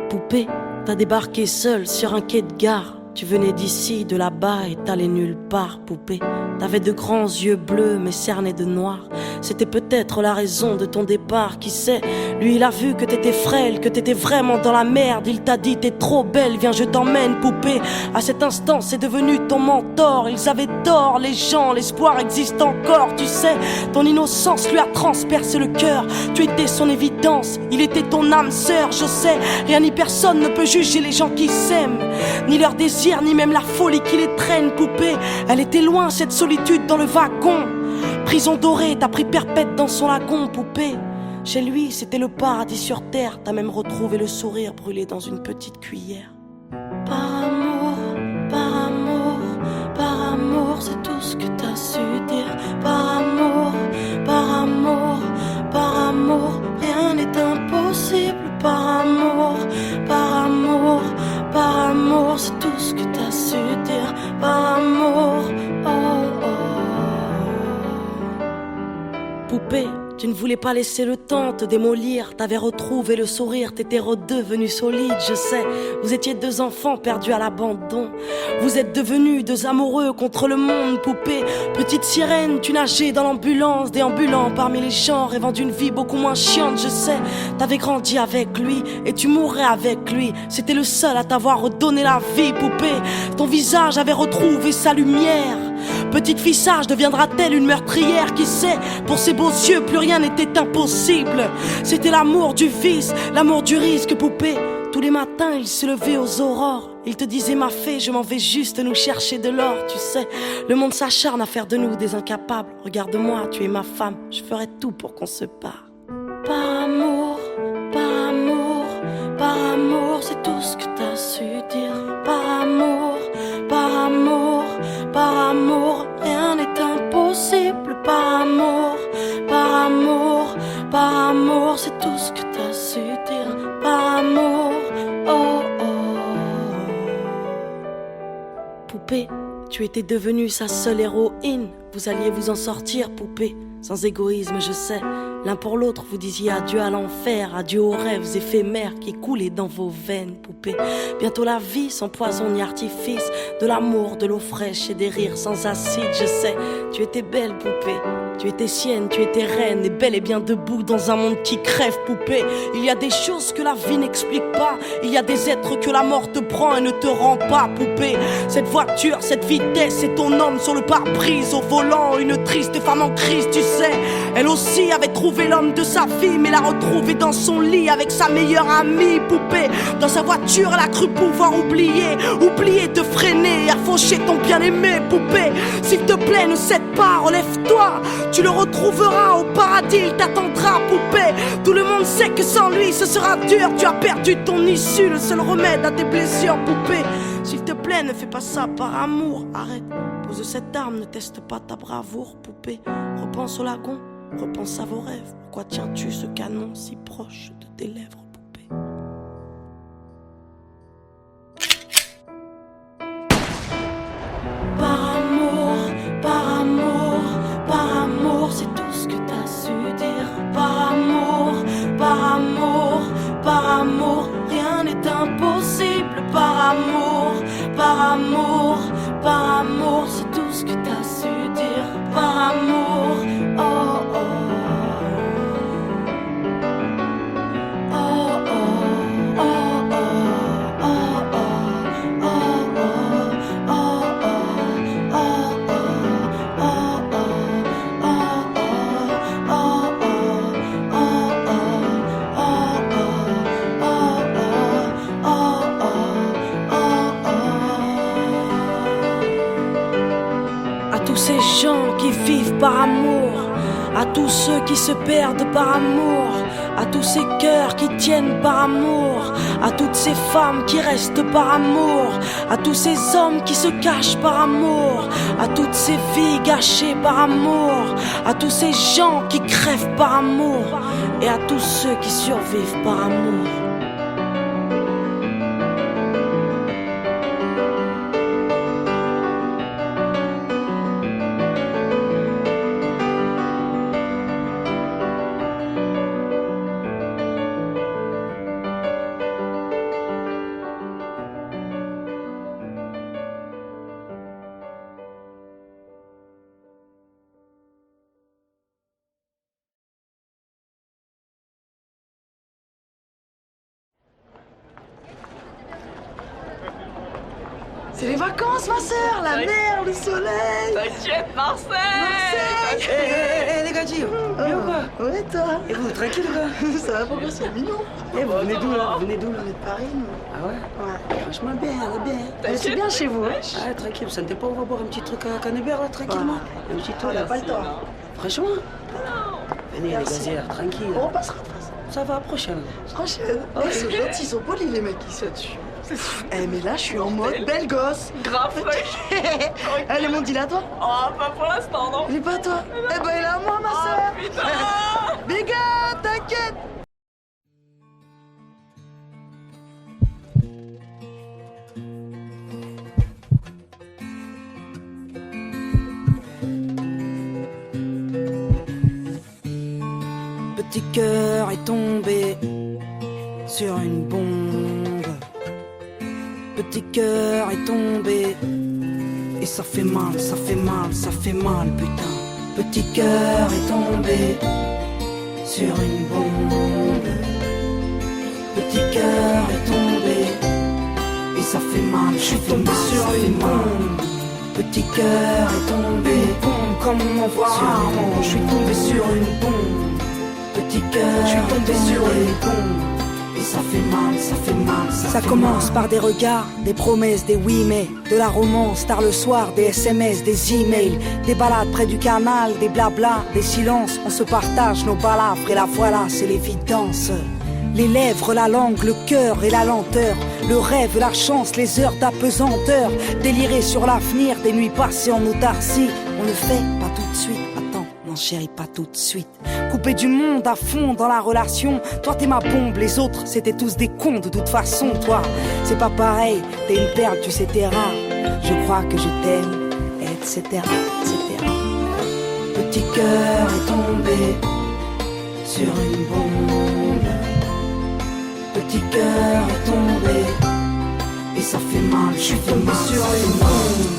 Poupée, t'as débarqué seule sur un quai de gare. Tu venais d'ici, de là-bas et t'allais nulle part, poupée. T'avais de grands yeux bleus mais cernés de noir. C'était peut-être la raison de ton départ, qui sait. Lui il a vu que t'étais frêle, que t'étais vraiment dans la merde. Il t'a dit t'es trop belle, viens je t'emmène, poupée. À cet instant c'est devenu ton mentor. Ils avaient tort les gens, l'espoir existe encore, tu sais. Ton innocence lui a transpercé le cœur. Tu étais son évidence, il était ton âme sœur, je sais. Rien ni personne ne peut juger les gens qui s'aiment, ni leur désir, ni même la folie qui les traîne, poupée. Elle était loin cette solitude dans le wagon. Prison dorée, t'as pris perpète dans son lagon, poupée. Chez lui, c'était le paradis sur terre. T'as même retrouvé le sourire brûlé dans une petite cuillère. Par amour, par amour, par amour, c'est tout ce que t'as su dire. Par amour, par amour, par amour, rien n'est impossible. Par amour, par amour, par amour, c'est tout ce que t'as su dire. Par amour, oh oh. Poupée, tu ne voulais pas laisser le temps te démolir. T'avais retrouvé le sourire, t'étais redevenu solide, je sais. Vous étiez deux enfants perdus à l'abandon. Vous êtes devenus deux amoureux contre le monde, poupée. Petite sirène, tu nageais dans l'ambulance, déambulant parmi les champs, rêvant d'une vie beaucoup moins chiante, je sais. T'avais grandi avec lui et tu mourrais avec lui. C'était le seul à t'avoir redonné la vie, poupée. Ton visage avait retrouvé sa lumière. Petite fille sage deviendra-t-elle une meurtrière? Qui sait, pour ses beaux yeux plus rien n'était impossible. C'était l'amour du vice, l'amour du risque, poupée. Tous les matins il se levait aux aurores. Il te disait ma fée, je m'en vais juste nous chercher de l'or. Tu sais, le monde s'acharne à faire de nous des incapables. Regarde-moi, tu es ma femme, je ferai tout pour qu'on se parle. Par amour, par amour, par amour, c'est tout ce que t'as su dire. Par amour, par amour, par amour, rien n'est impossible. Par amour, par amour, par amour, c'est tout ce que t'as su dire. Par amour, oh oh. Poupée, tu étais devenue sa seule héroïne. Vous alliez vous en sortir, poupée, sans égoïsme, je sais. L'un pour l'autre, vous disiez adieu à l'enfer, adieu aux rêves éphémères qui coulaient dans vos veines, poupée. Bientôt la vie sans poison ni artifice, de l'amour, de l'eau fraîche et des rires sans acide, je sais. Tu étais belle, poupée. Tu étais sienne, tu étais reine, et bel et bien debout dans un monde qui crève, poupée. Il y a des choses que la vie n'explique pas. Il y a des êtres que la mort te prend et ne te rend pas, poupée. Cette voiture, cette vitesse, c'est ton homme sur le pare-brise au volant. Une triste femme en crise, tu sais. Elle aussi avait trouvé l'homme de sa vie, mais l'a retrouvé dans son lit avec sa meilleure amie, poupée. Dans sa voiture, elle a cru pouvoir oublier de freiner, à faucher ton bien-aimé, poupée. S'il te plaît, ne cède pas, relève-toi. Tu le retrouveras au paradis, il t'attendra, poupée. Tout le monde sait que sans lui ce sera dur. Tu as perdu ton issue, le seul remède à tes blessures, poupée. S'il te plaît, ne fais pas ça par amour. Arrête, pose cette arme, ne teste pas ta bravoure, poupée. Repense au lagon, repense à vos rêves. Pourquoi tiens-tu ce canon si proche de tes lèvres, poupée? Par amour, par amour, par amour, c'est tout ce que t'as su dire. Par amour, par amour, par amour, rien n'est impossible. Par amour, par amour, par amour, c'est tout ce que t'as su dire. Par amour, oh oh. Oh tous ces gens qui vivent par amour, à tous ceux qui se perdent par amour, à tous ces cœurs qui tiennent par amour, à toutes ces femmes qui restent par amour, à tous ces hommes qui se cachent par amour, à toutes ces vies gâchées par amour, à tous ces gens qui crèvent par amour, et à tous ceux qui survivent par amour. C'est les vacances, ma sœur, la mer, le soleil. T'inquiète, Marseille. Hé, les gars, Gio, bien ou quoi? Ouais, toi. Et vous, tranquille ou quoi? Ça va, pourquoi c'est mignon? Eh, vous venez d'où, là? Vous venez d'où, là? On est de Paris, nous. Ah ouais? Ouais, franchement, bien, bien. C'est bien chez vous, hein? Ah, tranquille, vous sentez pas, on va boire un petit truc à Canebert, là, tranquillement? Un petit tour, là. Pas le temps. Franchement? Venez, les gazières, tranquille. On passera, ça va, prochaine. Prochaine. Oh, ils sont gentils, ils sont polis, les mecs qui sont dessus. Eh mais là je suis en mode belle gosse. Grave fraîche. Elle est mon deal à toi? Oh pas pour l'instant non. Il est pas à toi? Eh ben il est à moi ma soeur. Putain. Big up, t'inquiète. Petit cœur est tombé sur une bombe. Petit cœur est tombé et ça fait mal, ça fait mal, ça fait mal, putain. Petit cœur est tombé sur une bombe. Petit cœur est tombé et ça fait mal, je suis tombé sur une bombe. Petit cœur est tombé, bombe comme on voit rarement. Je suis tombé sur une bombe. Petit cœur, je suis tombé sur une bombe. Et ça fait mal, ça fait mal, ça commence par des regards, des promesses, des oui mais, de la romance, tard le soir, des SMS, des emails, des balades près du canal, des blabla, des silences, on se partage nos balafres et la voilà, c'est l'évidence. Les lèvres, la langue, le cœur et la lenteur, le rêve, la chance, les heures d'apesanteur, délirer sur l'avenir, des nuits passées en autarcie, on le fait pas tout de suite, attends, non chérie, pas tout de suite. Coupé du monde à fond dans la relation. Toi t'es ma bombe, les autres c'était tous des cons de toute façon. Toi c'est pas pareil, t'es une perle, tu sais t'es rare. Je crois que je t'aime, etc, etc. Petit cœur est tombé sur une bombe. Petit cœur est tombé et ça fait mal, je suis tombé sur une bombe.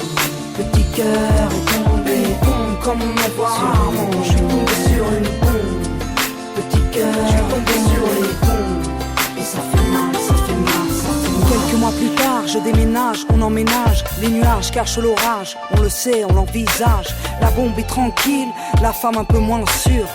Petit cœur est tombé, bombe comme on me voit rarement. Je suis tombé sur une bombe. Petit cœur, je suis tombé sur les bombes. Et ça fait mal, ça fait mal, ça fait mal. Quelques mois plus tard, je déménage, on emménage. Les nuages cachent l'orage, on le sait, on l'envisage. La bombe est tranquille, la femme un peu moins sûre.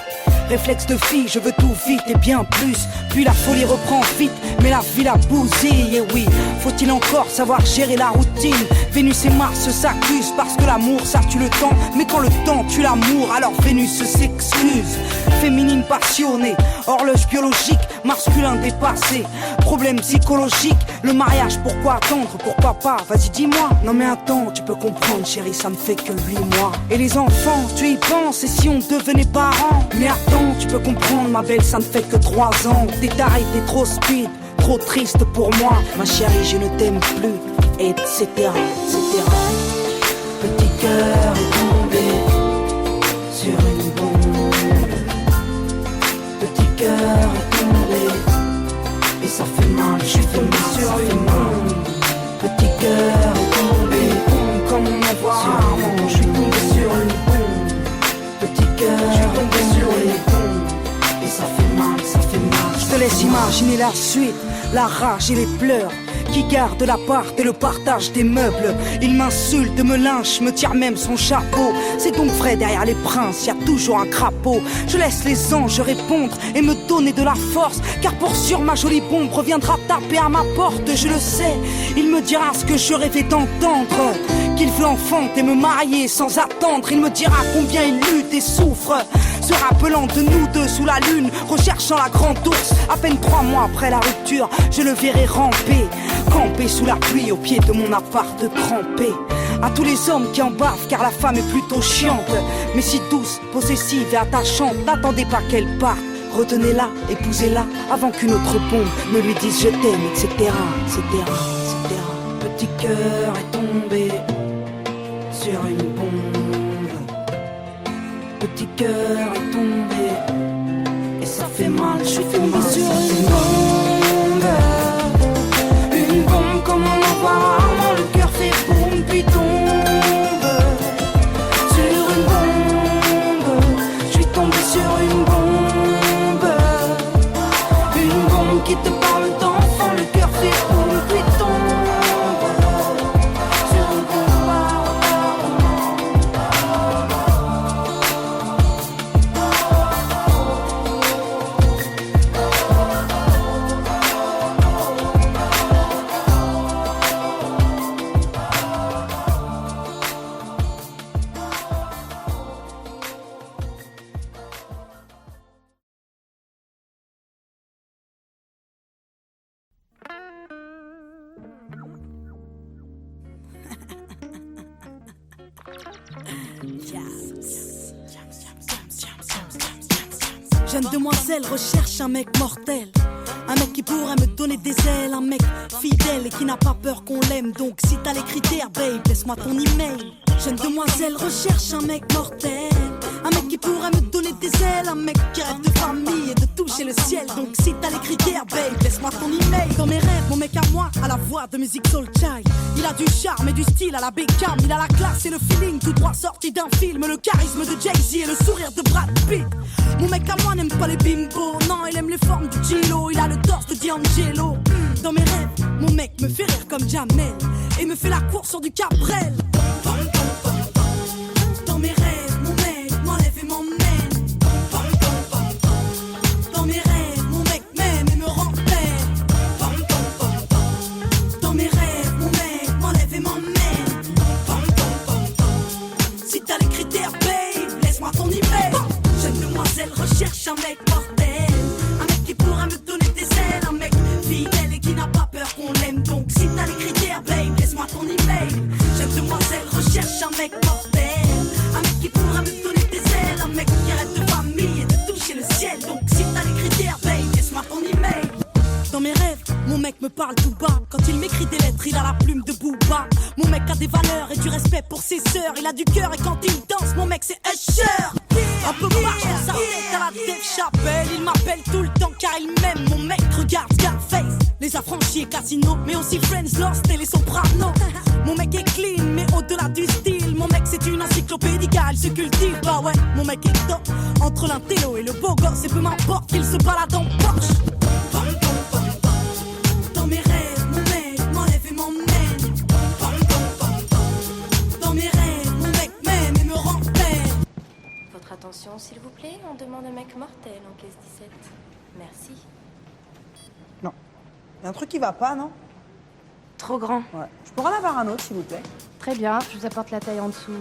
Réflexe de fille, je veux tout vite et bien plus. Puis la folie reprend vite, mais la vie la bousille. Et oui, faut-il encore savoir gérer la routine? Vénus et Mars s'accusent parce que l'amour ça tue le temps. Mais quand le temps tue l'amour, alors Vénus s'excuse. Féminine passionnée, horloge biologique, masculin dépassé. Problème psychologique, le mariage pourquoi attendre? Pourquoi pas? Vas-y dis-moi. Non mais attends, tu peux comprendre chérie, ça me fait que 8 mois. Et les enfants, tu y penses, et si on devenait parents? Mais attends, tu peux comprendre ma belle, ça ne fait que 3 ans. T'es taré, t'es trop speed, trop triste pour moi. Ma chérie, je ne t'aime plus, etc, etc. Petit cœur est tombé sur une bombe. Petit cœur est tombé et ça fait mal, je suis tombé sur une bombe. Petit cœur est tombé, bombe comme on me voit rarement. Je suis tombé sur une bombe. Petit cœur, je suis tombé sur une bombe et ça fait mal, ça fait mal. Je te laisse imaginer la suite, la rage et les pleurs. qui garde l'appart et le partage des meubles. Il m'insulte, me lynche, me tire même son chapeau. C'est donc vrai, derrière les princes, y a toujours un crapaud. Je laisse les anges répondre et me donner de la force, car pour sûr ma jolie bombe reviendra taper à ma porte. Je le sais, il me dira ce que je rêvais d'entendre, qu'il veut enfanter, me marier sans attendre. Il me dira combien il lutte et souffre, se rappelant de nous deux sous la lune, recherchant la grande ours. À peine 3 mois après la rupture, je le verrai ramper, camper sous la pluie au pied de mon appart trempé. À tous les hommes qui en bavent, car la femme est plutôt chiante, mais si douce, possessive et attachante, n'attendez pas qu'elle parte. Retenez-la, épousez-la, avant qu'une autre bombe ne lui dise je t'aime, etc., etc., etc. Petit cœur est tombé sur une bombe. Petit cœur est tombé et ça fait mal, je suis tombé sur une bombe. Une bombe comme on en voit rarement, le cœur fait boum puis tombe. Sur une bombe, je suis tombé sur une bombe. Une bombe qui te parle d'enfant, le cœur fait boum puis tombe. Jeune demoiselle recherche un mec mortel, un mec qui pourrait me donner des ailes, un mec fidèle et qui n'a pas peur qu'on l'aime. Donc si t'as les critères, babe, laisse-moi ton email. Jeune demoiselle recherche un mec mortel, un mec qui pourrait me donner des ailes, un mec qui rêve de famille et de toucher le ciel. Donc si t'as les critères, babe, laisse-moi ton email. Dans mes rêves, mon mec à moi a la voix de musique soul child. Il a du charme et du style à la Beckham. Il a la classe et le feeling tout droit sorti d'un film, le charisme de Jay-Z et le sourire de Brad Pitt. Mon mec à moi n'aime pas les bimbos, non, il aime les formes du Gilo. Il a le torse de D'Angelo. Dans mes rêves, mon mec me fait rire comme Jamel et me fait la course sur du Cabrel. Dans mes rêves, mon mec m'enlève et m'emmène. Dans mes rêves, mon mec m'aime et me rend belle. Dans mes rêves, mon mec m'enlève et m'emmène. Si t'as les critères, babe, laisse-moi ton email. Jeune demoiselle recherche un mec mortel, un mec qui pourra me donner des ailes, un mec fidèle et qui n'a pas peur qu'on l'aime. Donc si t'as les critères, babe, laisse-moi ton email. Jeune demoiselle recherche un mec mortel, un mec qui pourra me donner des ailes, un mec qui rêve de famille et de toucher le ciel. Donc si t'as les critères, babe, laisse-moi ton email. Dans mes rêves, mon mec me parle tout bas. Quand il m'écrit des lettres, il a la plume de Booba. Mon mec a des valeurs et du respect pour ses sœurs. Il a du cœur et quand il danse, mon mec c'est Usher. Un peu marche dans sa tête à la Dave Chappelle. Il m'appelle tout le temps car il m'aime. Mon mec regarde Scarface, Les Affranchis et Casino, mais aussi Friends, Lost et Les Sopranos. Mon mec est clean mais au-delà du style, mon mec c'est une encyclopédie car il se cultive. Bah ouais, mon mec est top entre l'intello et le beau gosse. Et peu m'importe qu'il se balade en Porsche. Dans mes rêves, mon mec m'enlève et m'emmène. Dans mes rêves, mon mec m'aime et me rend belle. Votre attention, s'il vous plaît, on demande un mec mortel en caisse 17. Merci. Non. Il y a un truc qui va pas, non? Trop grand. Ouais. Je pourrais en avoir un autre, s'il vous plaît? Très bien, je vous apporte la taille en dessous.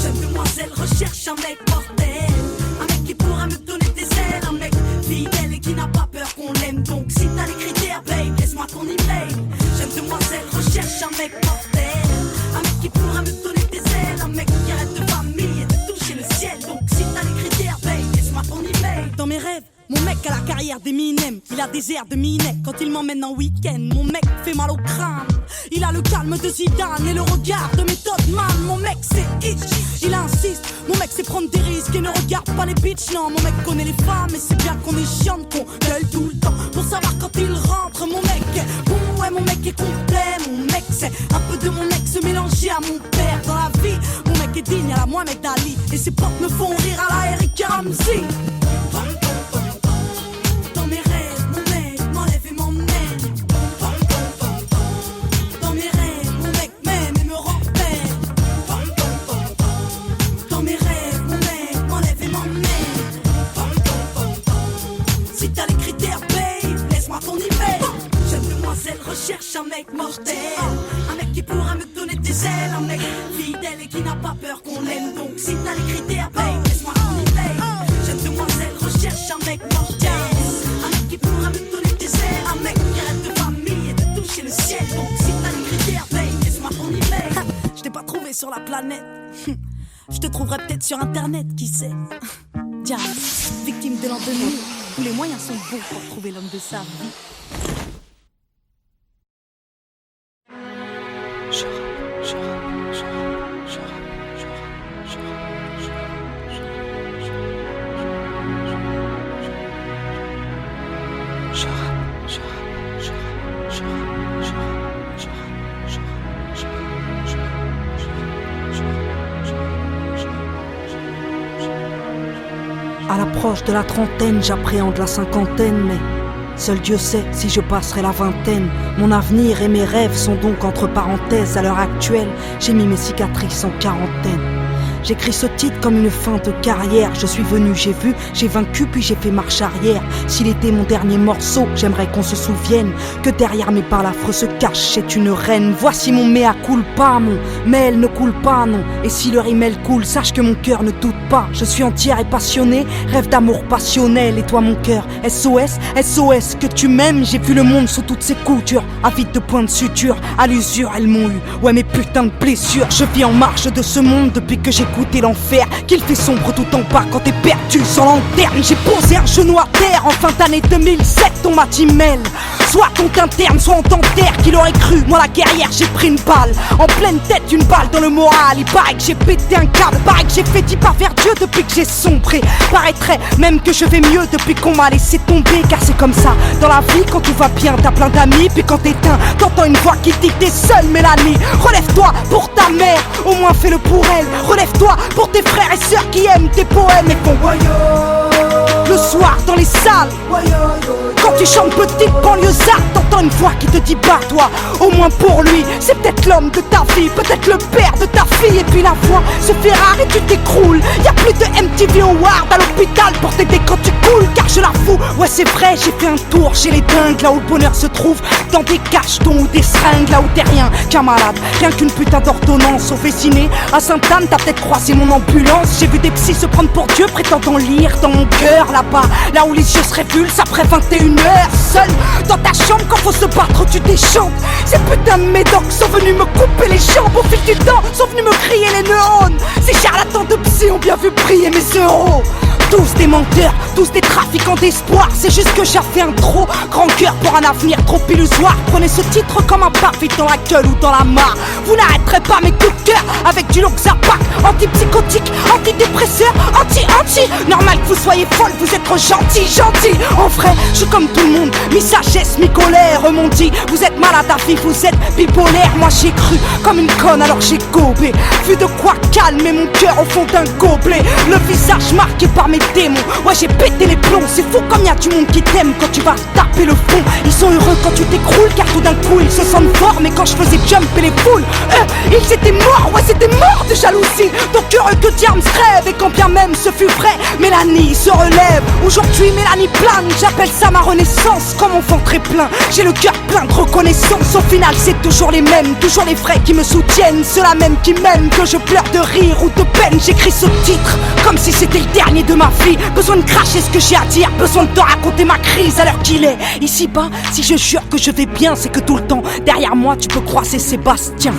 Jeune demoiselle recherche un mec mortel, un mec qui pourra me donner des ailes, un mec fidèle et qui n'a pas peur qu'on l'aime. Donc si t'as les critères, babe, laisse-moi ton email. Jeune demoiselle recherche un mec mortel, un mec qui pourra me donner des ailes, un mec qui rêve de famille et de toucher le ciel. Donc si t'as les critères, babe, laisse-moi ton email. Dans mes rêves, mon mec a la carrière d'Eminem, il a des airs de Minet quand il m'emmène en week-end. Mon mec fait mal au crâne, il a le calme de Zidane et le regard de Method Man. Mon mec c'est itch, il insiste, mon mec c'est prendre des risques et ne regarde pas les bitches. Non, mon mec connaît les femmes et c'est bien qu'on est chiante, qu'on gueule tout le temps pour savoir quand il rentre. Mon mec est bon, ouais, mon mec est complet. Mon mec c'est un peu de mon ex mélangé à mon père dans la vie. Mon mec est digne à la Mohamed Ali et ses potes me font rire à la Erika Ramsey. Dans mes rêves, mon mec m'enlève et m'emmène. Un mec qui pourra me donner des ailes, un mec fidèle et qui n'a pas peur qu'on l'aime. Donc si t'as les critères, babe, laisse-moi qu'on y veille. Jeune demoiselle recherche un mec mortel. Un mec qui pourra me donner des ailes, un mec qui rêve de famille et de toucher le ciel. Donc si t'as les critères, babe, laisse-moi qu'on y veille. Je t'ai pas trouvé sur la planète. Je te trouverai peut-être sur internet, qui sait. Diams, victime de l'an 2000, tous les moyens sont bons pour trouver l'homme de sa vie. À l'approche de la trentaine, j'appréhende la cinquantaine, mais seul Dieu sait si je passerai la vingtaine. Mon avenir et mes rêves sont donc entre parenthèses. À l'heure actuelle, j'ai mis mes cicatrices en quarantaine. J'écris ce titre comme une fin de carrière. Je suis venu, j'ai vu, j'ai vaincu, puis j'ai fait marche arrière. S'il était mon dernier morceau, j'aimerais qu'on se souvienne que derrière mes balafres se cache, c'est une reine. Voici mon mea culpa, mon mail ne coule pas, non. Et si le rimel coule, sache que mon cœur ne doute pas. Je suis entière et passionnée, rêve d'amour passionnel. Et toi mon cœur, SOS, SOS, que tu m'aimes. J'ai vu le monde sous toutes ses coutures, avide de points de suture. À l'usure, elles m'ont eu, ouais mes putains de blessures. Je vis en marge de ce monde depuis que j'ai goûté l'enfer, qu'il fait sombre tout en bas quand t'es perdu sans lanterne. J'ai posé un genou à terre en fin d'année 2007, on m'a dit mêle. Soit on t'interne, soit on t'enterre. Qu'il aurait cru, moi la guerrière, j'ai pris une balle en pleine tête, une balle dans le moral. Il paraît que j'ai pété un câble, paraît que j'ai fait 10 pas vers Dieu depuis que j'ai sombré. Paraîtrait même que je vais mieux depuis qu'on m'a laissé tomber. Car c'est comme ça, dans la vie, quand tout va bien, t'as plein d'amis. Puis quand t'éteins, t'entends une voix qui dit que t'es seule, Mélanie. Relève-toi pour ta mère, au moins fais-le pour elle. Relève-toi pour tes frères et sœurs qui aiment tes poèmes et font le soir dans les salles. Quand tu chantes petite banlieusarde, t'entends une voix qui te dit bats-toi. Au moins pour lui, c'est peut-être l'homme de ta vie, peut-être le père de ta fille. Et puis la voix se fait rare et tu t'écroules. Y'a plus de MTV Award à l'hôpital pour t'aider quand tu coules. Car je la fous, ouais c'est vrai, j'ai fait un tour chez les dingues. Là où le bonheur se trouve, dans des cachetons ou des seringues. Là où t'es rien qu'un malade, rien qu'une putain d'ordonnance. Au Vésiné, à Sainte-Anne, t'as peut-être croisé mon ambulance. J'ai vu des psys se prendre pour Dieu, prétendant lire dans mon cœur. Là-bas, là où les yeux se révulsent après 21h. Seul dans ta chambre quand faut se battre tu déchantes. Ces putains de médocs sont venus me couper les jambes. Au fil du temps sont venus me crier les neurones. Ces charlatans de psy ont bien vu briller mes euros. Tous des menteurs, tous des trafiquants d'espoir. C'est juste que j'ai fait un trop grand cœur pour un avenir trop illusoire. Prenez ce titre comme un parfait dans la gueule ou dans la mare. Vous n'arrêterez pas mes coups de cœur avec du Loxapac. Antipsychotique, antidépresseur, anti-anti. Normal que vous soyez folle, vous êtes trop gentil. En vrai, je suis comme tout le monde, mi-sagesse, mi-colère. Eux m'ont dit, vous êtes malade à vie, vous êtes bipolaire. Moi j'ai cru comme une conne alors j'ai gobé. Vu de quoi calmer mon cœur au fond d'un gobelet. Le visage marqué par mes démons, ouais j'ai pété les plombs. C'est fou comme y'a du monde qui t'aime quand tu vas taper le fond. Ils sont heureux quand tu t'écroules car tout d'un coup ils se sentent forts. Mais quand je faisais jumper les foules, ils étaient morts, ouais c'était mort de jalousie. Donc heureux que Diams rêve et quand bien même ce fut vrai, Mélanie se relève. Aujourd'hui Mélanie plane, j'appelle ça ma renaissance. Comme mon ventre est plein, j'ai le cœur plein de reconnaissance. Au final c'est toujours les mêmes, toujours les vrais qui me soutiennent. Ceux-là même qui m'aiment, que je pleure de rire ou de peine. J'écris ce titre comme si c'était le dernier de ma vie. Besoin de cracher ce que j'ai à dire, besoin de te raconter ma crise à l'heure qu'il est. Ici-bas, si je jure que je vais bien, c'est que tout le temps, derrière moi, tu peux croiser Sébastien.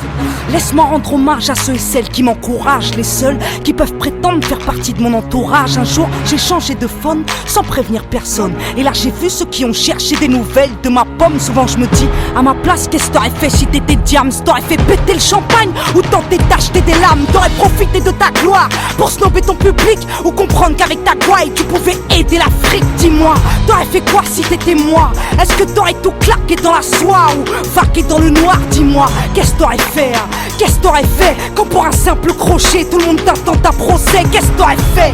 Laisse-moi rendre hommage à ceux et celles qui m'encouragent, les seuls qui peuvent prétendre faire partie de mon entourage. Un jour, j'ai changé de phone sans prévenir personne. Et là, j'ai vu ceux qui ont cherché des nouvelles de ma pomme. Souvent, je me dis, à ma place, qu'est-ce que t'aurais fait si t'étais Diams? T'aurais fait péter le champagne ou tenter d'acheter des lames? T'aurais profité de ta gloire pour snober ton public ou comprendre qu'avec ta gouaille, tu pouvais aider l'Afrique? Dis-moi, t'aurais fait quoi si t'étais moi? Est-ce que t'aurais tout claqué dans la soie ou vaqué dans le noir? Dis-moi, qu'est-ce que t'aurais fait? Qu'est-ce que t'aurais fait quand pour un simple crochet tout le monde t'attend ta procès? Qu'est-ce que t'aurais fait?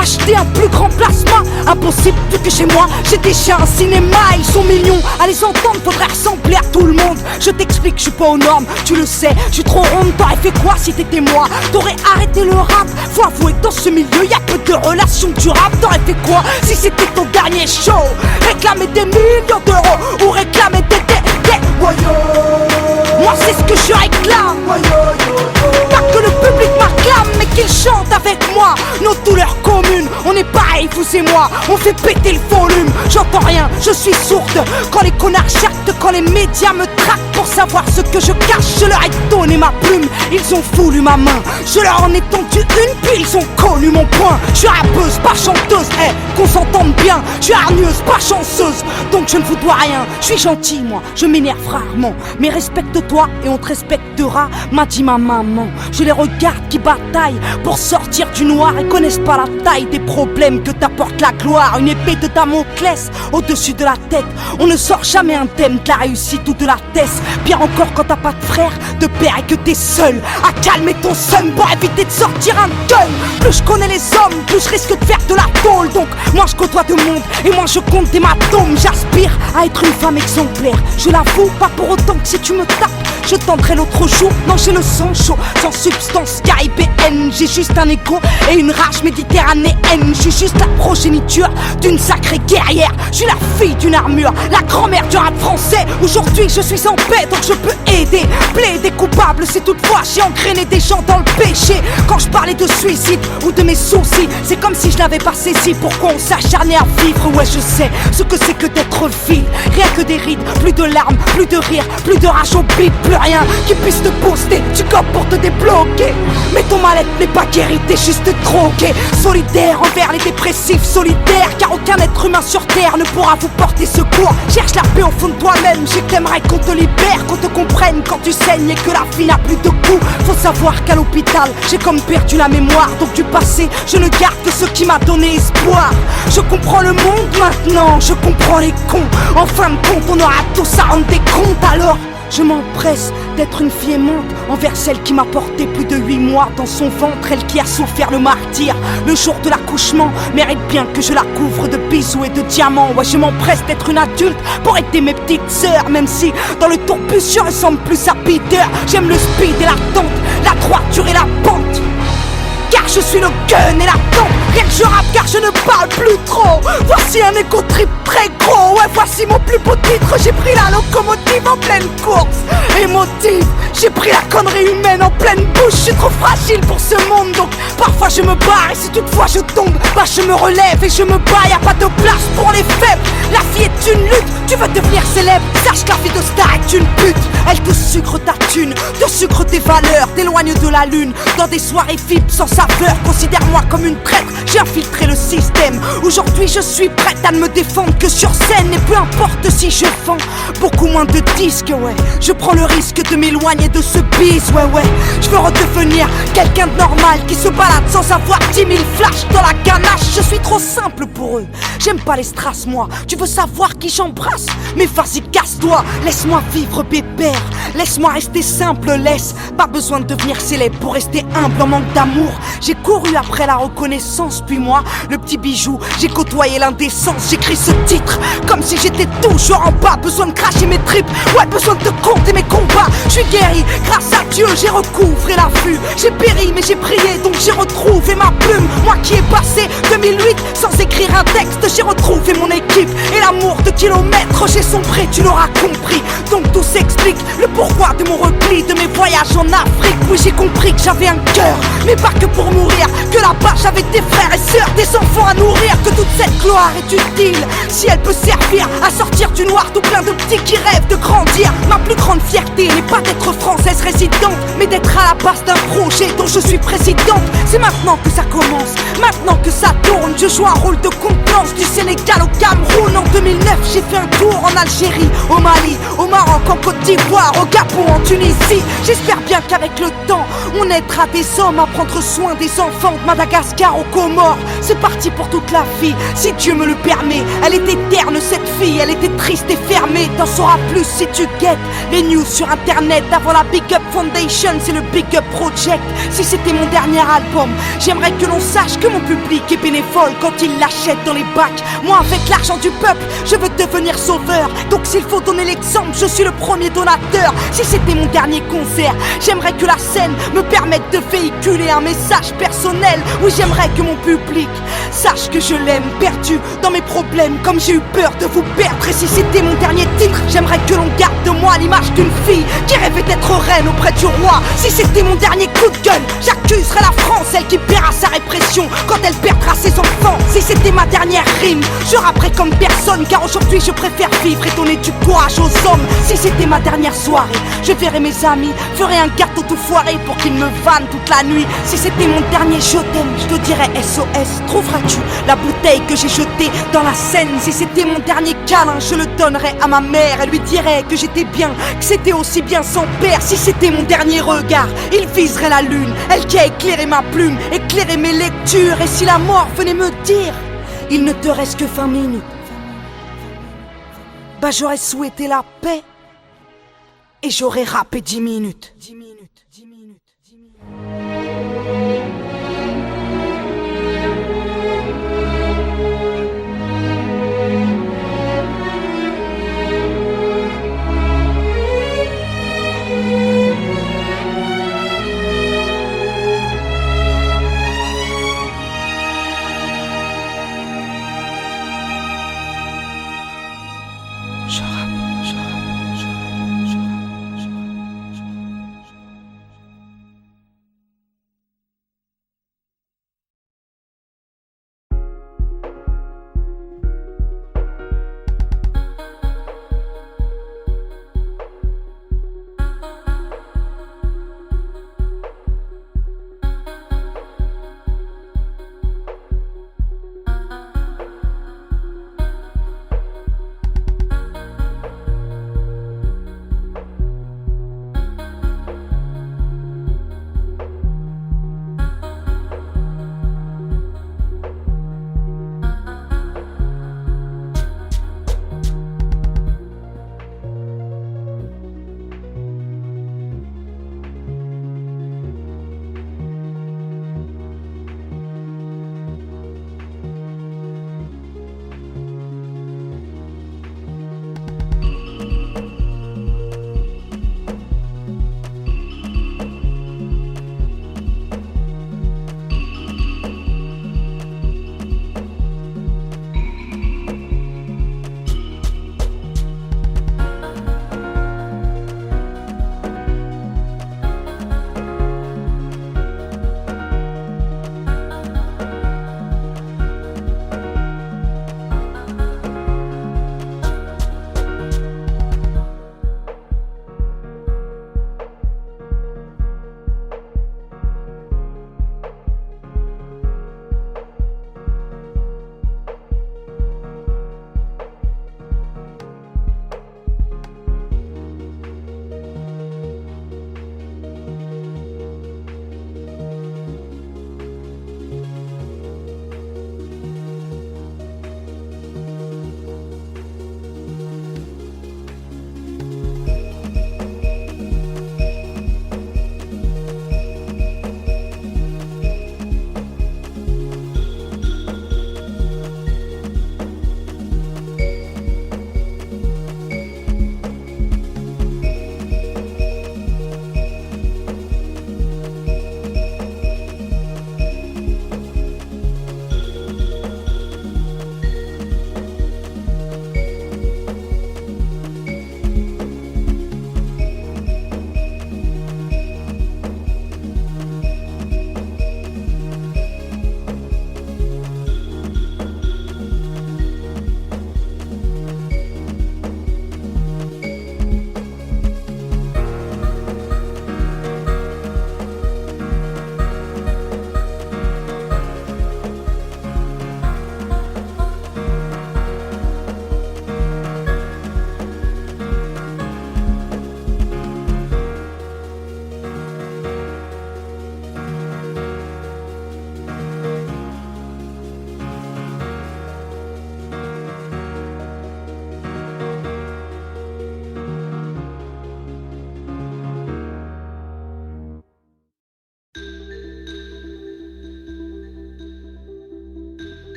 Acheter un plus grand plasma? Impossible vu que chez moi j'ai déjà un cinéma. Ils sont millions, à les entendre faudrait ressembler à tout le monde. Je t'explique, je suis pas aux normes, tu le sais, je suis trop ronde. T'aurais fait quoi si t'étais moi? T'aurais arrêté le rap? Faut avouer que dans ce milieu y'a peu de relations durables. T'aurais fait quoi si c'était ton dernier show? Réclamer des millions d'euros ou réclamer des voyons? moi c'est ce que je réclame. Pas que le public m'acclame, mais qu'il chante avec moi nos douleurs communes. On est pareil, vous et moi, on fait péter le volume. J'entends rien, je suis sourde. Quand les connards jactent, quand les médias me traquent pour savoir ce que je cache, je leur ai donné ma plume. Ils ont voulu ma main, je leur en ai tendu une, puis ils ont connu mon point. Je suis rappeuse, pas chanteuse, qu'on s'entende bien. Je suis hargneuse, pas chanceuse, donc je ne vous dois rien. Je suis gentil, moi, je m'énerve rarement, mais respecte-toi et on te respectera, m'a dit ma maman. Je les regarde qui bataillent pour sortir du noir et connaissent pas la taille des problèmes que t'apporte la gloire. Une épée de Damoclès au-dessus de la tête. On ne sort jamais indemne de la réussite ou de la thèse. Pire encore quand t'as pas de frère, de père et que t'es seul à calmer ton seum pour éviter de sortir un gun. Plus je connais les hommes, plus je risque de faire de la tôle. Donc moi je côtoie de monde et moi je compte des matomes. J'aspire à être une femme exemplaire, je l'avoue, pas pour autant que si tu me tapes je tenterai l'autre jour. Non, j'ai le sang chaud, sans substance caribéenne. J'ai juste un écho et une rage méditerranéenne. Je suis juste la progéniture d'une sacrée guerrière. Je suis la fille d'une armure, la grand-mère du rap français. Aujourd'hui je suis en paix, donc je peux aider. Plaider coupable si toutefois j'ai engrainé des gens dans le péché. Quand je parlais de suicide ou de mes soucis, c'est comme si je n'avais pas saisi pourquoi on s'acharnait à vivre. Ouais, je sais ce que c'est que d'être vil. Rien que des rides, plus de larmes, plus de rire, plus de rage au beat, plus rien qui puisse te booster, tu copes pour te débloquer. Mais ton mal-être n'est pas guéri, t'es juste drogué. Solidaire envers les dépressifs, solitaires, car aucun être humain sur terre ne pourra vous porter secours. Cherche la paix au fond de toi-même, j'ai que t'aimerais qu'on te libère, qu'on te comprenne quand tu saignes et que la vie n'a plus de goût. Faut savoir qu'à l'hôpital, j'ai comme perdu la mémoire, donc du passé, je ne garde que ce qui m'a donné espoir. Je comprends le monde maintenant, je comprends les cons. En fin de compte, on aura tous à rendre des comptes, alors je m'empresse d'être une fille aimante envers celle qui m'a porté plus de 8 mois dans son ventre, elle qui a souffert le martyre. Le jour de l'accouchement mérite bien que je la couvre de bisous et de diamants. Ouais, je m'empresse d'être une adulte pour aider mes petites sœurs, même si dans le tourbus je ressemble plus à Peter. J'aime le speed et la tente, la droiture et la pente, car je suis le gun et la tente. Rien que je rappe car je ne parle plus trop. Voici un égo trip très gros. Ouais, voici mon plus beau titre. J'ai pris la locomotive en pleine course. Émotive, j'ai pris la connerie humaine en pleine bouche. Je suis trop fragile pour ce monde, donc parfois je me barre. Et si toutefois je tombe, bah je me relève et je me bats. Y'a pas de place pour les faibles. La vie est une lutte, tu veux devenir célèbre, sache que la vie de star est une pute. Elle te sucre ta thune, te sucre tes valeurs, t'éloigne de la lune. Dans des soirées fibres sans saveur, considère-moi comme une traître. J'ai infiltré le système. Aujourd'hui je suis prête à ne me défendre que sur scène. Et peu importe si je vends beaucoup moins de disques, ouais, je prends le risque de m'éloigner de ce bis, ouais. Je veux redevenir quelqu'un de normal qui se balade sans avoir 10 000 flashs dans la ganache. Je suis trop simple pour eux, j'aime pas les strass moi. Tu veux savoir qui j'embrasse? Mais vas-y casse-toi, laisse-moi vivre pépère. Laisse-moi rester simple, laisse. Pas besoin de devenir célèbre pour rester humble en manque d'amour. J'ai couru après la reconnaissance, puis moi, le petit bijou, j'ai côtoyé l'indécence. J'écris ce titre comme si j'étais toujours en bas. Besoin de cracher mes tripes, ouais, besoin de te compter mes combats. Je suis guéri, grâce à Dieu, j'ai recouvré la vue. J'ai péri, mais j'ai prié, donc j'ai retrouvé ma plume. Moi qui ai passé 2008 sans écrire un texte, j'ai retrouvé mon équipe et l'amour de kilomètres. J'ai sombré, tu l'auras compris, donc tout s'explique. Le pourquoi de mon repli, de mes voyages en Afrique. Oui, j'ai compris que j'avais un cœur, mais pas que pour mourir. Que là-bas j'avais des frères et sœurs, des enfants à nourrir. Que toute cette gloire est utile si elle peut servir à sortir du noir tout plein de petits qui rêvent de grandir. Ma plus grande fierté n'est pas d'être française résidente, mais d'être à la base d'un projet dont je suis présidente. C'est maintenant que ça commence, maintenant que ça tourne. Je joue un rôle de contenance du Sénégal au Cameroun. En 2009 j'ai fait un tour en Algérie, au Mali, au Maroc, en Côte d'Ivoire, au Gabon, en Tunisie. J'espère bien qu'avec le temps on aidera des hommes à prendre soin des enfants de Madagascar aux Comores. C'est parti pour toute la vie, si Dieu me le permet. Elle était terne cette fille, elle était triste et fermée. T'en sauras plus si tu guettes les news sur internet. Avant la Big Up Foundation, c'est le Big Up Project. Si c'était mon dernier album, j'aimerais que l'on sache que mon public est bénévole quand il l'achète dans les bacs. Moi avec l'argent du peuple, je veux devenir sauveur. Donc s'il faut donner l'exemple, je suis le premier donateur. Si c'était mon dernier concert, solitaire. J'aimerais que la scène me permette de véhiculer un message personnel. Oui, j'aimerais que mon public sache que je l'aime, perdu dans mes problèmes, comme j'ai eu peur de vous perdre. Et si c'était mon dernier titre, j'aimerais que l'on garde de moi l'image d'une fille qui rêvait d'être reine auprès du roi. Si c'était mon dernier coup de gueule, j'accuserais la France, elle qui paiera sa répression quand elle perdra ses enfants. Si c'était ma dernière rime, je rapperais comme personne, car aujourd'hui je préfère vivre et donner du courage aux hommes. Si c'était ma dernière soirée, je verrais mes amis, ferais un gâteau tout foiré pour qu'ils me vannent toute la nuit. Si c'était mon dernier je t'aime, je te dirais SOS. Trouveras-tu la bouteille que j'ai jetée dans la Seine? Si c'était mon dernier câlin, je le donnerais à ma mère. Elle lui dirait que j'étais bien, que c'était aussi bien son père. Si c'était mon dernier regard, il viserait la lune, elle qui a éclairé ma plume, éclairé mes lectures. Et si la mort venait me dire, il ne te reste que 20 minutes, bah j'aurais souhaité la paix et j'aurais rappé 10 minutes.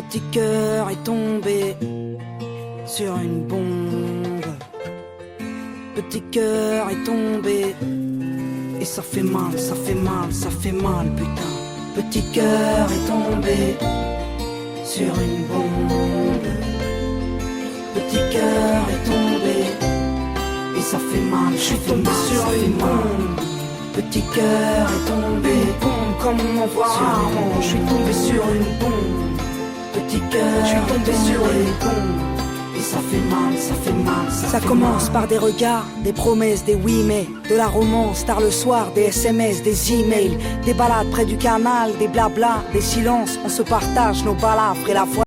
Petit cœur est tombé sur une bombe. Petit cœur est tombé et ça fait mal, ça fait mal, ça fait mal, putain. Petit cœur est tombé sur une bombe. Petit cœur est tombé et ça fait mal, je suis tombé sur une bombe. Petit cœur est tombé, bombe comme on envoie un rond. Je suis tombé sur une bombe. Petit cœur, je suis tombé sur une bombe. Et ça fait mal, ça fait mal, ça commence mal. Par des regards, des promesses, des oui mais, de la romance, tard le soir, des SMS, des emails, des balades près du canal, des blabla, des silences, on se partage nos balafres et la foi.